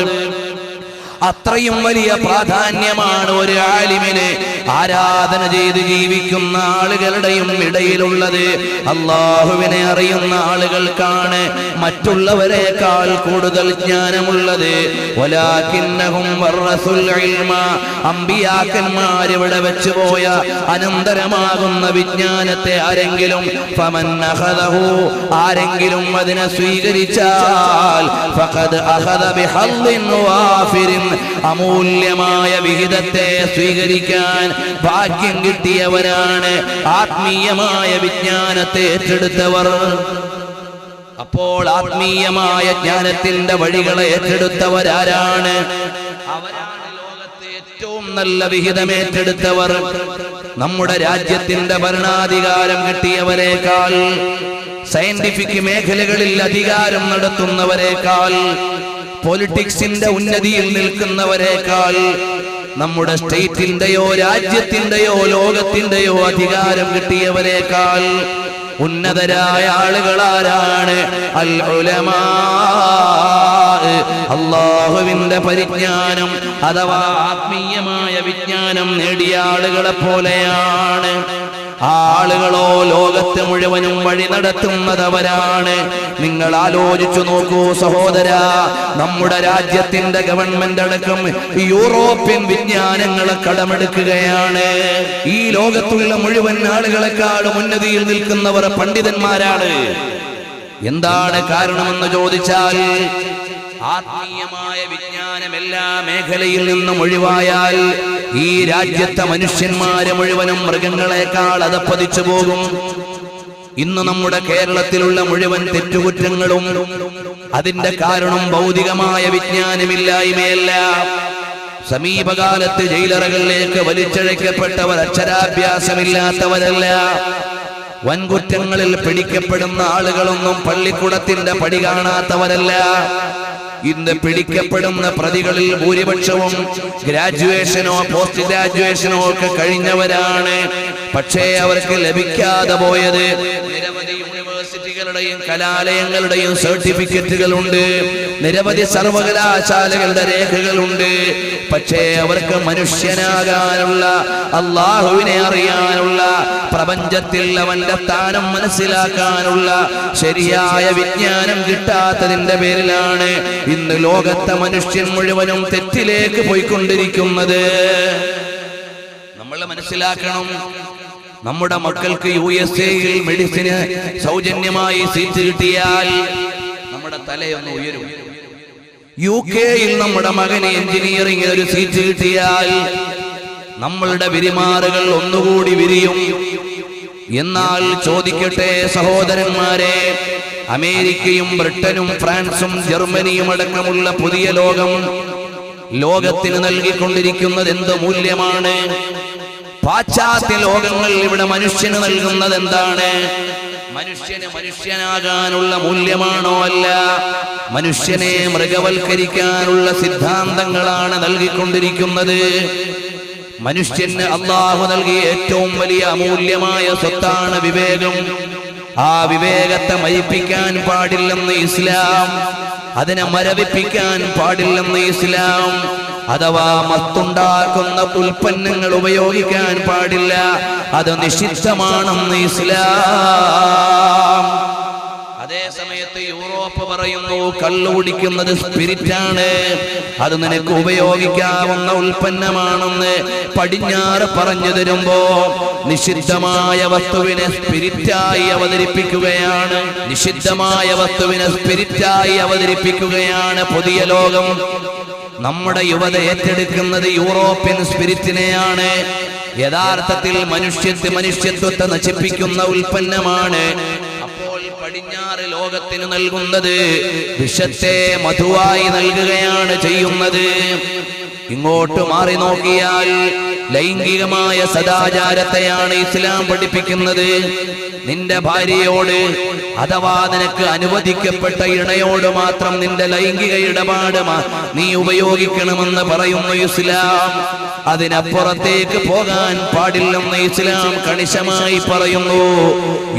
അത്രയും വലിയ പ്രാധാന്യമാണ് ഒരു ആലിമിന് ആരാധന ചെയ്ത് ജീവിക്കുന്ന ആളുകളുടെയും ഇടയിലുള്ളത്. അല്ലാഹുവിനെ അറിയുന്ന ആളുകൾക്കാണ് മറ്റുള്ളവരെക്കാൾ കൂടുതൽ ജ്ഞാനമുള്ളത്. വലാകിന്നഹും വറസുൽ ഇൽമ. അമ്പിയാക്കന്മാരിവിടെ വെച്ചുപോയ അനന്തരമാകുന്ന വിജ്ഞാനത്തെ ആരെങ്കിലും ഫമൻ അഖദഹു, ആരെങ്കിലും അതിനെ സ്വീകരിച്ചാൽ ഫഖദ് അഖദ ബിഹദ്ദിൻ വാഫിരിൻ, അമൂല്യമായ വിഹിതത്തെ സ്വീകരിക്കാൻ ഭാഗ്യം കിട്ടിയവരാണ് ആത്മീയമായ വിജ്ഞാനത്തെ ഏറ്റെടുത്തവർ. അപ്പോൾ ആത്മീയമായ ജ്ഞാനത്തിന്റെ വഴികളെ ഏറ്റെടുത്തവരാരാണ്? അവരാണ് ലോകത്തെ ഏറ്റവും നല്ല വിഹിതം ഏറ്റെടുത്തവർ. നമ്മുടെ രാജ്യത്തിന്റെ ഭരണാധികാരം കിട്ടിയവരെക്കാൾ, സയന്റിഫിക് മേഖലകളിൽ അധികാരം നടത്തുന്നവരെക്കാൾ, പൊളിറ്റിക്സിന്റെ ഉന്നതിയിൽ നിൽക്കുന്നവരെക്കാൾ, നമ്മുടെ സ്റ്റേറ്റിന്റെയോ രാജ്യത്തിന്റെയോ ലോകത്തിന്റെയോ അധികാരം കിട്ടിയവരെക്കാൾ ഉന്നതരായ ആളുകളാരാണ്? അൽ ഉലമാ. അല്ലാഹുവിന്റെ പരിജ്ഞാനം അഥവാ ആത്മീയമായ വിജ്ഞാനം നേടിയ ആളുകളെ പോലെയാണ്. ആളുകളോ ലോകത്ത് മുഴുവനും വഴി നടത്തുന്നതവരാണ്. നിങ്ങൾ ആലോചിച്ചു നോക്കൂ സഹോദരാ, നമ്മുടെ രാജ്യത്തിന്റെ ഗവൺമെന്റ് അടക്കം യൂറോപ്യൻ വിജ്ഞാനങ്ങളെ കടമെടുക്കുകയാണ്. ഈ ലോകത്തുള്ള മുഴുവൻ ആളുകളെക്കാളും ഉന്നതിയിൽ നിൽക്കുന്നവർ പണ്ഡിതന്മാരാണ്. എന്താണ് കാരണമെന്ന് ചോദിച്ചാൽ, ആത്മീയമായ വിജ്ഞാനം എല്ലാ മേഖലയിൽ നിന്നും ഒഴിവായാൽ ഈ രാജ്യത്തെ മനുഷ്യന്മാരെ മുഴുവനും മൃഗങ്ങളെക്കാൾ അധപ്പതിച്ചു പോകും. ഇന്ന് നമ്മുടെ കേരളത്തിലുള്ള മുഴുവൻ തെറ്റുകുറ്റങ്ങളും അതിന്റെ കാരണം ഭൗതികമായ വിജ്ഞാനമില്ലായ്മയല്ല. സമീപകാലത്ത് ജയിലറകളിലേക്ക് വലിച്ചഴക്കപ്പെട്ടവർ അക്ഷരാഭ്യാസമില്ലാത്തവരല്ല. വൻകുറ്റങ്ങളിൽ പിടിക്കപ്പെടുന്ന ആളുകളൊന്നും പള്ളിക്കൂടത്തിന്റെ പടി കാണാത്തവരല്ല. ഇന്ന് പിടിക്കപ്പെടുന്ന പ്രതികളിൽ ഭൂരിപക്ഷവും ഗ്രാജുവേഷനോ പോസ്റ്റ് ഗ്രാജുവേഷനോ ഒക്കെ കഴിഞ്ഞവരാണ്. പക്ഷേ അവർക്ക് ലഭിക്കാതെ പോയത് നിരവധി യൂണിവേഴ്സിറ്റികളുടെയും കലാലയങ്ങളുടെയും സർട്ടിഫിക്കറ്റുകളുണ്ട്, നിരവധി സർവകലാശാലകളുടെ രേഖകളുണ്ട്. പക്ഷേ അവർക്ക് മനുഷ്യനാകാനുള്ള, അല്ലാഹുവിനെ അറിയാനുള്ള, പ്രപഞ്ചത്തിൽ അവന്റെ സ്ഥാനം മനസ്സിലാക്കാനുള്ള ശരിയായ വിജ്ഞാനം കിട്ടാത്തതിന്റെ പേരിലാണ് ഇന്ന് ലോകത്തെ മനുഷ്യൻ മുഴുവനും തെറ്റിലേക്ക് പോയിക്കൊണ്ടിരിക്കുന്നത്. നമ്മൾ മനസ്സിലാക്കണം, നമ്മുടെ മക്കൾക്ക് USA-യിൽ മെഡിസിന് സൗജന്യമായി സീറ്റ് കിട്ടിയാൽ നമ്മുടെ തലയൊന്ന് ഉയരും. UK-യിൽ നമ്മുടെ മകന് എഞ്ചിനീയറിംഗിൽ ഒരു സീറ്റ് കിട്ടിയാൽ നമ്മളുടെ വിരിമാറുകൾ ഒന്നുകൂടി വിരിയും. എന്നാൽ ചോദിക്കട്ടെ സഹോദരന്മാരെ, അമേരിക്കയും ബ്രിട്ടനും ഫ്രാൻസും ജർമ്മനിയും അടക്കമുള്ള പുതിയ ലോകത്തിന് നൽകിക്കൊണ്ടിരിക്കുന്നത് എന്ത് മൂല്യമാണ്? പാശ്ചാത്യ ലോകങ്ങൾ ഇവിടെ മനുഷ്യന് നൽകുന്നത് എന്താണ്? മനുഷ്യന് മനുഷ്യനാകാനുള്ള മൂല്യമാണോ? അല്ല. മനുഷ്യനെ മൃഗവൽക്കരിക്കാനുള്ള സിദ്ധാന്തങ്ങളാണ് നൽകിക്കൊണ്ടിരിക്കുന്നത്. മനുഷ്യന് അല്ലാഹു നൽകിയ ഏറ്റവും വലിയ അമൂല്യമായ സ്വത്താണ് വിവേകം. ആ വിവേകത്തെ മരിപ്പിക്കാൻ പാടില്ലെന്ന് ഇസ്ലാം, അതിനെ മരവിപ്പിക്കാൻ പാടില്ലെന്ന് ഇസ്ലാം. അഥവാ മത്തുണ്ടാക്കുന്ന ഉൽപ്പന്നങ്ങൾ ഉപയോഗിക്കാൻ പാടില്ല, അത് നിഷിദ്ധമാണെന്ന് ഇസ്ലാം. അതേ സമയത്ത് യൂറോപ്പ് പറയുന്നു കള്ളു കുടിക്കുന്നത് സ്പിരിറ്റാണ്, അത് നിനക്ക് ഉപയോഗിക്കാവുന്ന ഉൽപ്പന്നമാണെന്ന് പടിഞ്ഞാറ് പറഞ്ഞു തരുമ്പോ നിഷിദ്ധമായ വസ്തുവിനെ സ്പിരിറ്റായി അവതരിപ്പിക്കുകയാണ്. നിഷിദ്ധമായ വസ്തുവിനെ സ്പിരിറ്റായി അവതരിപ്പിക്കുകയാണ് പുതിയ ലോകം. നമ്മുടെ യുവത ഏറ്റെടുക്കുന്നത് യൂറോപ്യൻ സ്പിരിറ്റിനെയാണ്. യഥാർത്ഥത്തിൽ മനുഷ്യത്വത്തെ നശിപ്പിക്കുന്ന ഉൽപ്പന്നമാണ്. പടിഞ്ഞാറ് ലോകത്തിന് നൽകുന്നത് വിഷത്തെ മധുവായി നൽകുകയാണ് ചെയ്യുന്നത്. ഇങ്ങോട്ട് മാറി നോക്കിയാൽ ലൈംഗികമായ സദാചാരത്തെയാണ് ഇസ്ലാം പഠിപ്പിക്കുന്നത്. നിന്റെ ഭാര്യയോട് അഥവാ നിനക്ക് അനുവദിക്കപ്പെട്ട ഇണയോട് മാത്രം നിന്റെ ലൈംഗിക ഇടപാട് നീ ഉപയോഗിക്കണമെന്ന് പറയുന്നു ഇസ്ലാം. അതിനപ്പുറത്തേക്ക് പോകാൻ പാടില്ലെന്ന് ഇസ്ലാം കണിശമായി പറയുന്നു.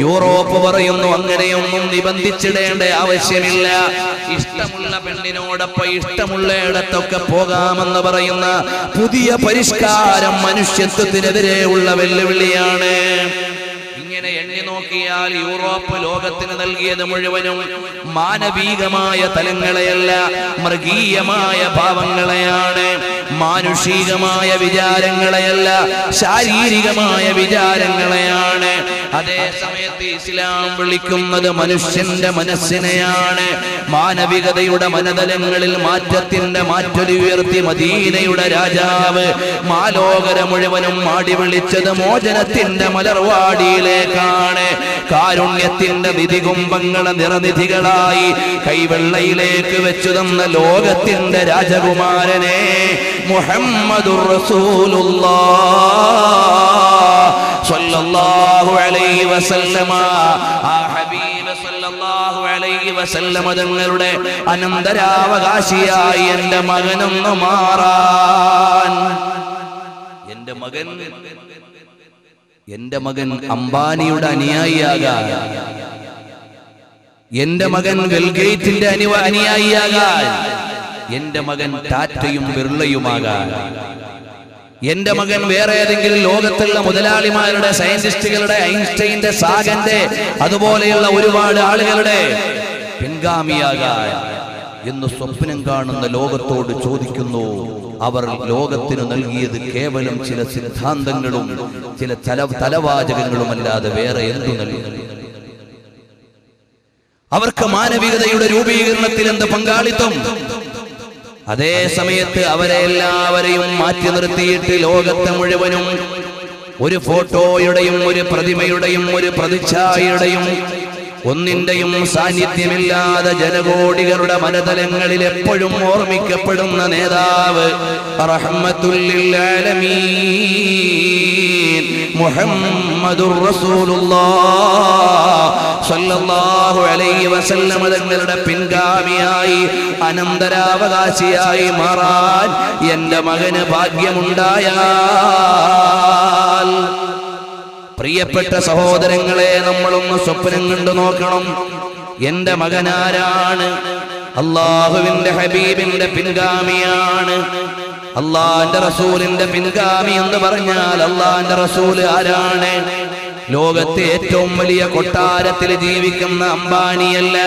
യൂറോപ്പ് പറയുന്നു അങ്ങനെയൊന്നും നിബന്ധിച്ചിടേണ്ട ആവശ്യമില്ല, ഇഷ്ടമുള്ള പെണ്ണിനോടൊപ്പം ഇഷ്ടമുള്ള ഇടത്തൊക്കെ പോകാമെന്ന് പറയുന്ന പുതിയ പരിഷ്കാരം മനുഷ്യത്വത്തിനെതിരെയുള്ള വെല്ലുവിളിയാണ്. ഇങ്ങനെ എണ്ണി നോക്കിയാൽ യൂറോപ്പ് ലോകത്തിന് നൽകിയത് മുഴുവനും മാനവികമായ തലങ്ങളെയല്ല, മൃഗീയമായ ഭാവങ്ങളെയാണ്. മാനുഷികമായ വിചാരങ്ങളെയല്ല, ശാരീരികമായ വിചാരങ്ങളെയാണ്. അതേ സമയത്ത് ഇസ്ലാം വിളിക്കുന്നത് മനുഷ്യന്റെ മനസ്സിനെയാണ്. മാനവികതയുടെ മനതലങ്ങളിൽ മാറ്റത്തിന്റെ മാറ്റൊലി ഉയർത്തി മദീനയുടെ രാജാവ് മാലോകര മുഴുവനും മാടി വിളിച്ചത് മോചനത്തിന്റെ മലർവാടിയിലേക്കാണ്. കാരുണ്യത്തിന്റെ നിധികുംഭങ്ങളെ നിറനിധികളായി കൈവെള്ളയിലേക്ക് വെച്ചു തന്ന ലോകത്തിന്റെ രാജകുമാരനെ മുഹമ്മദുർ റസൂലുള്ളാഹ് സ്വല്ലല്ലാഹു അലൈഹി വസല്ലമ, ആ ഹബീബ് സ്വല്ലല്ലാഹു അലൈഹി വസല്ലമ തങ്ങളുടെ അനന്തരാവകാശിയായി എന്റെ മകനൊന്നു മാറാൻ. എന്റെ മകൻ അംബാനിയുടെ അനുയായിയാകാൻ, എന്റെ മകൻ ബിൽഗേറ്റിന്റെ അനുയായിയാകാൻ, എന്റെ മകൻ ടാറ്റയും ബിർളയുമാകാൻ, എന്റെ മകൻ വേറെ ഏതെങ്കിലും ലോകത്തുള്ള മുതലാളിമാരുടെ, സയന്റിസ്റ്റുകളുടെ, ഐൻസ്റ്റൈന്റെ, സാഗന്റെ അതുപോലെയുള്ള ഒരുപാട് ആളുകളുടെ പിൻഗാമിയാകാൻ എന്ന് സ്വപ്നം കാണുന്ന ലോകത്തോട് ചോദിക്കുന്നു. അവർ ലോകത്തിന് നൽകിയത് കേവലം ചില സിദ്ധാന്തങ്ങളും ചില തലവാചകങ്ങളുമല്ലാതെ വേറെ എന്തു നൽകുന്നു? അവർക്ക് മാനവികതയുടെ രൂപീകരണത്തിൽ എന്ത് പങ്കാളിത്തം? അതേ സമയത്ത് അവരെ എല്ലാവരെയും മാറ്റി നിർത്തിയിട്ട് ലോകത്തെ മുഴുവനും ഒരു ഫോട്ടോയുടെയും ഒരു പ്രതിമയുടെയും ഒരു പ്രതിച്ഛായയുടെയും ഒന്നിന്റെയും സാന്നിധ്യമില്ലാതെ ജനകോടികളുടെ മനതലങ്ങളിൽ എപ്പോഴും ഓർമ്മിക്കപ്പെടുന്ന നേതാവ് റഹ്മത്തുൽ ലിൽ ആലമീൻ മുഹമ്മദുർ റസൂലുള്ളാഹ് സ്വല്ലല്ലാഹു അലൈഹി വസല്ലം തങ്ങളുടെ പിൻഗാമിയായി അനന്തരാവകാശിയായി മാറാൻ എന്റെ മകന് ഭാഗ്യമുണ്ടായാൽ, പ്രിയപ്പെട്ട സഹോദരങ്ങളെ, നമ്മളൊന്ന് സ്വപ്നം കണ്ടു നോക്കണം. എന്റെ മകനാരാണ്? അല്ലാഹുവിന്റെ ഹബീബിന്റെ പിൻഗാമിയാണ്. അല്ലാഹുവിന്റെ റസൂലിന്റെ പിൻഗാമി എന്ന് പറഞ്ഞാൽ അല്ലാഹുവിന്റെ റസൂൽ ആരാണ്? ലോകത്തെ ഏറ്റവും വലിയ കൊട്ടാരത്തിൽ ജീവിക്കുന്ന അംബാനിയല്ല,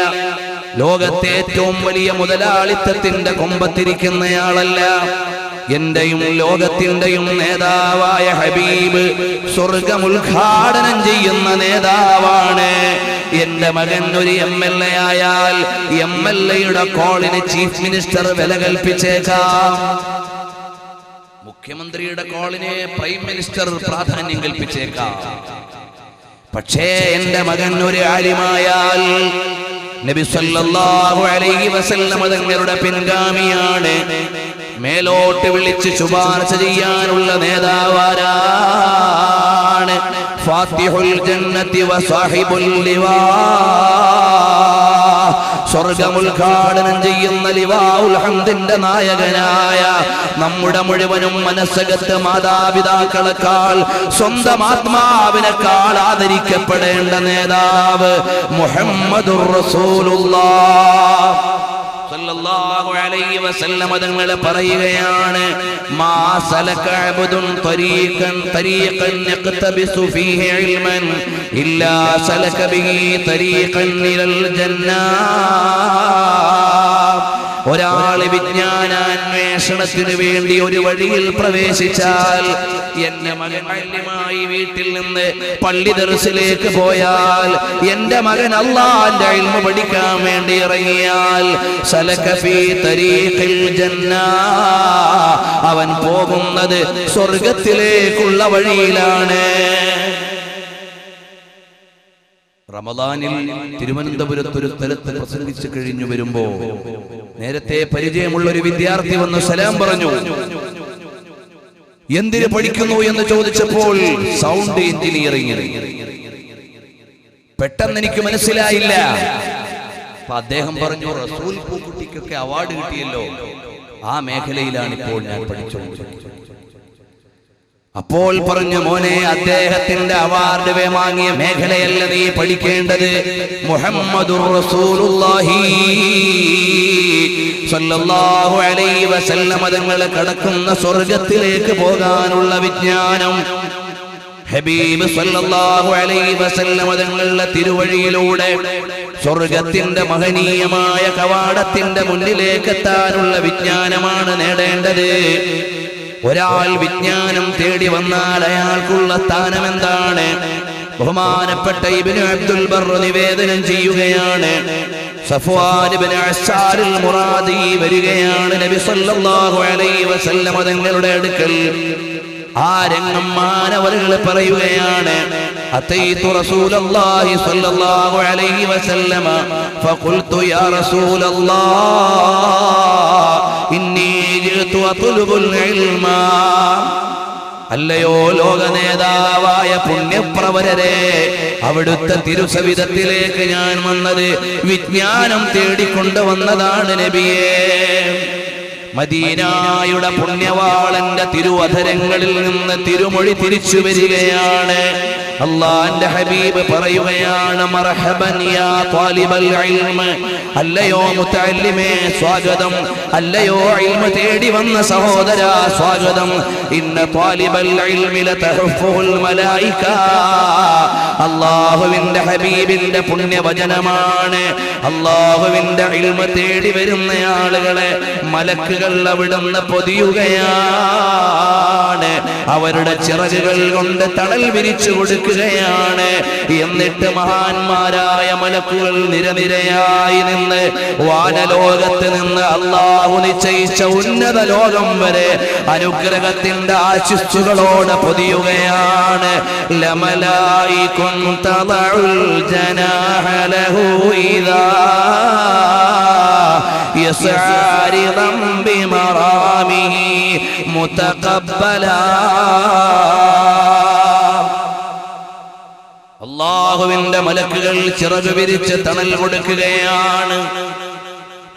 ലോകത്തെ ഏറ്റവും വലിയ മുതലാളിത്തത്തിന്റെ കൊമ്പത്തിരിക്കുന്നയാളല്ല. എന്റെയും ലോകത്തിന്റെയും നേതാവായ ഹബീബ് സ്വർഗം ഉദ്ഘാടനം ചെയ്യുന്ന നേതാവാണ്. എന്റെ മകൻ ഒരു MLA ആയാൽ MLAയുടെ കോളിന് ചീഫ് മിനിസ്റ്റർ വില കൽപ്പിച്ചേക്കാം, മുഖ്യമന്ത്രിയുടെ കോളിന് പ്രൈം മിനിസ്റ്റർ പ്രാധാന്യം കൽപ്പിച്ചേക്കാം. പക്ഷേ എന്റെ മകൻ ഒരു ആലിമായാൽ നബി സല്ലല്ലാഹു അലൈഹി വസല്ലം തങ്ങളുടെ പിൻഗാമിയാണ്. മേലോട്ട് വിളിച്ച് ശുപാർശ ചെയ്യാനുള്ള നേതാവാരാണ്? ഫാത്തിഹുൽ ജന്നതി വസാഹിബുൽ ലിവാ, സ്വർഗ്ഗം ഉദ്ഘാടനം ചെയ്യുന്ന ലിവാഉൽ ഹംദിന്റെ നായകനായ, നമ്മുടെ മുഴുവനും മനസ്സകത്ത് മാതാപിതാക്കളെക്കാൾ സ്വന്തം ആത്മാവിനേക്കാൾ ആദരിക്കപ്പെടേണ്ട നേതാവ് മുഹമ്മദുർ റസൂലുള്ളാഹ് സല്ലല്ലാഹു അലൈഹി വസല്ലം തങ്ങൾ പറയുകയാണ്, മാ സലക അബ്ദുൻ തരീഖൻ യഖ്തബിസു ഫീഹി ഇൽമൻ ഇല്ലാ സലക ബിഹി തരീഖൻ ഇലൽ ജന്നാ. ഒരാൾ വിജ്ഞാനാന്വേഷണത്തിന് വേണ്ടി ഒരു വഴിയിൽ പ്രവേശിച്ചാൽ, എന്റെ മകൻ അല്യമായി വീട്ടിൽ നിന്ന് പള്ളി ദർസിലേക്ക് പോയാൽ, എന്റെ മകൻ അല്ലാഹുവിന്റെ ഇൽമു പഠിക്കാൻ വേണ്ടി ഇറങ്ങിയാൽ, സലക ഫീ തരീഖിൽ ജന്നാ, അവൻ പോകുന്നത് സ്വർഗ്ഗത്തിലേക്കുള്ള വഴിയിലാണ്. റമദാനിൽ തിരുവനന്തപുരത്തൊരു സ്ഥലത്ത് പ്രസംഗിച്ചു കഴിഞ്ഞു വരുമ്പോ നേരത്തെ പരിചയമുള്ള ഒരു വിദ്യാർത്ഥി വന്ന് സലാം പറഞ്ഞു. എന്തിന് പഠിക്കുന്നു എന്ന് ചോദിച്ചപ്പോൾ സൗണ്ട് എഞ്ചിനീയറിംഗ്. പെട്ടെന്ന് എനിക്ക് മനസ്സിലായില്ല. അപ്പൊ അദ്ദേഹം പറഞ്ഞു, റസൂൽ പൂക്കുട്ടിക്കൊക്കെ അവാർഡ് കിട്ടിയല്ലോ, ആ മേഖലയിലാണ് ഇപ്പോൾ ഞാൻ പഠിച്ചുകൊണ്ടിരിക്കുന്നത്. അപ്പോൾ പറഞ്ഞു, മോനെ, അദ്ദേഹത്തിന്റെ അവാർഡ് വാങ്ങിയ മേഖലയല്ല നീ പഠിക്കേണ്ടത്, മുഹമ്മദുർ റസൂലുള്ളാഹി സ്വല്ലല്ലാഹു അലൈഹി വസല്ലം തങ്ങൾ കടക്കുന്ന സ്വർഗ്ഗത്തിലേക്ക് പോകാനുള്ള വിജ്ഞാനം. ഹബീബ് സ്വല്ലല്ലാഹു അലൈഹി വസല്ലം തങ്ങളുടെ തിരുവഴിയിലൂടെ സ്വർഗ്ഗത്തിന്റെ മഹനീയമായ കവാടത്തിന്റെ മുന്നിലേക്ക് എത്താനുള്ള വിജ്ഞാനമാണ് നേടേണ്ടത്. ഒരാൾ വിജ്ഞാനം തേടി വന്നാൽ അയാൾക്കുള്ള സ്ഥാനം എന്താണ്? ബഹുമാനപ്പെട്ട ഇബ്നു അബ്ദുൽ ബർ നിവേദനം ചെയ്യുകയാണ്, സഫ്വാൻ ഇബ്നു അസ്സാർ അൽ മുറാദി വരികയാണ് നബി സല്ലല്ലാഹു അലൈഹി വസല്ലം തങ്ങളുടെ അടുക്കൽ. ആ രംഗം മാനവരുകൾ പറയുകയാണ്, അത്തൈതു റസൂലല്ലാഹി സ്വല്ലല്ലാഹു അലൈഹി വസല്ലമ ഫഖുൽതു യാ റസൂലല്ലാഹ് ഇന്നി ജിഅതു അത്ലുബുൽ ഇൽമ. അല്ലയോ ലോക നേതാവായ പുണ്യപ്രവരരെ, അവിടുത്തെ തിരുസവിധത്തിലേക്ക് ഞാൻ വന്നത് വിജ്ഞാനം തേടിക്കൊണ്ടുവന്നതാണ് നബിയേ. മദീനായുടെ പുണ്യവാളന്റെ തിരുവധരങ്ങളിൽ നിന്ന് തിരുമൊഴി തിരിച്ചു വരികയാണ്. അല്ലാഹുവിന്റെ ഹബീബ് പറയുകയാണ്, മർഹബൻ യാ ത്വാലിബൽ ഇൽമ്, അല്ലയോ മുതഅല്ലിമേ സ്വാഗതം, അല്ലയോ ഇൽമ് തേടി വന്ന സഹോദരാ സ്വാഗതം. ഇന്ന ത്വാലിബൽ ഇൽമി ലതഹഫുൽ മലായിക, അല്ലാഹുവിന്റെ ഹബീബിന്റെ പുണ്യവചനമാണ്. അല്ലാഹുവിന്റെ ഇൽമ് തേടി വരുന്ന ആളുകളെ മലക്കുകൾ അവിടുന്ന് പൊതിയുകയാണ്, അവരുടെ ചിറകുകൾ കൊണ്ട് തണൽ വിരിച്ചു കൊടുക്കുകയാണ്. എന്നിട്ട് മഹാന്മാരായ മലക്കുകൾ നിരനിരയായി നിന്ന് വാനലോകത്ത് നിന്ന് അല്ലാഹു നിശ്ചയിച്ച ഉന്നത ലോകം വരെ അനുഗ്രഹത്തിന്റെ ആശിസ്സുകളോടെ പൊതിയുകയാണ്. ലമലായികുൻ തദഉൽ ജനാഹ ലഹു ഇദാ യസ്ആരിദം ബിമറാമിഹി മുതഖബ്ബലാ. അല്ലാഹുവിന്റെ മലക്കുകൾ ചിറക് വിരിച്ച് തണൽ കൊടുക്കുകയാണ്.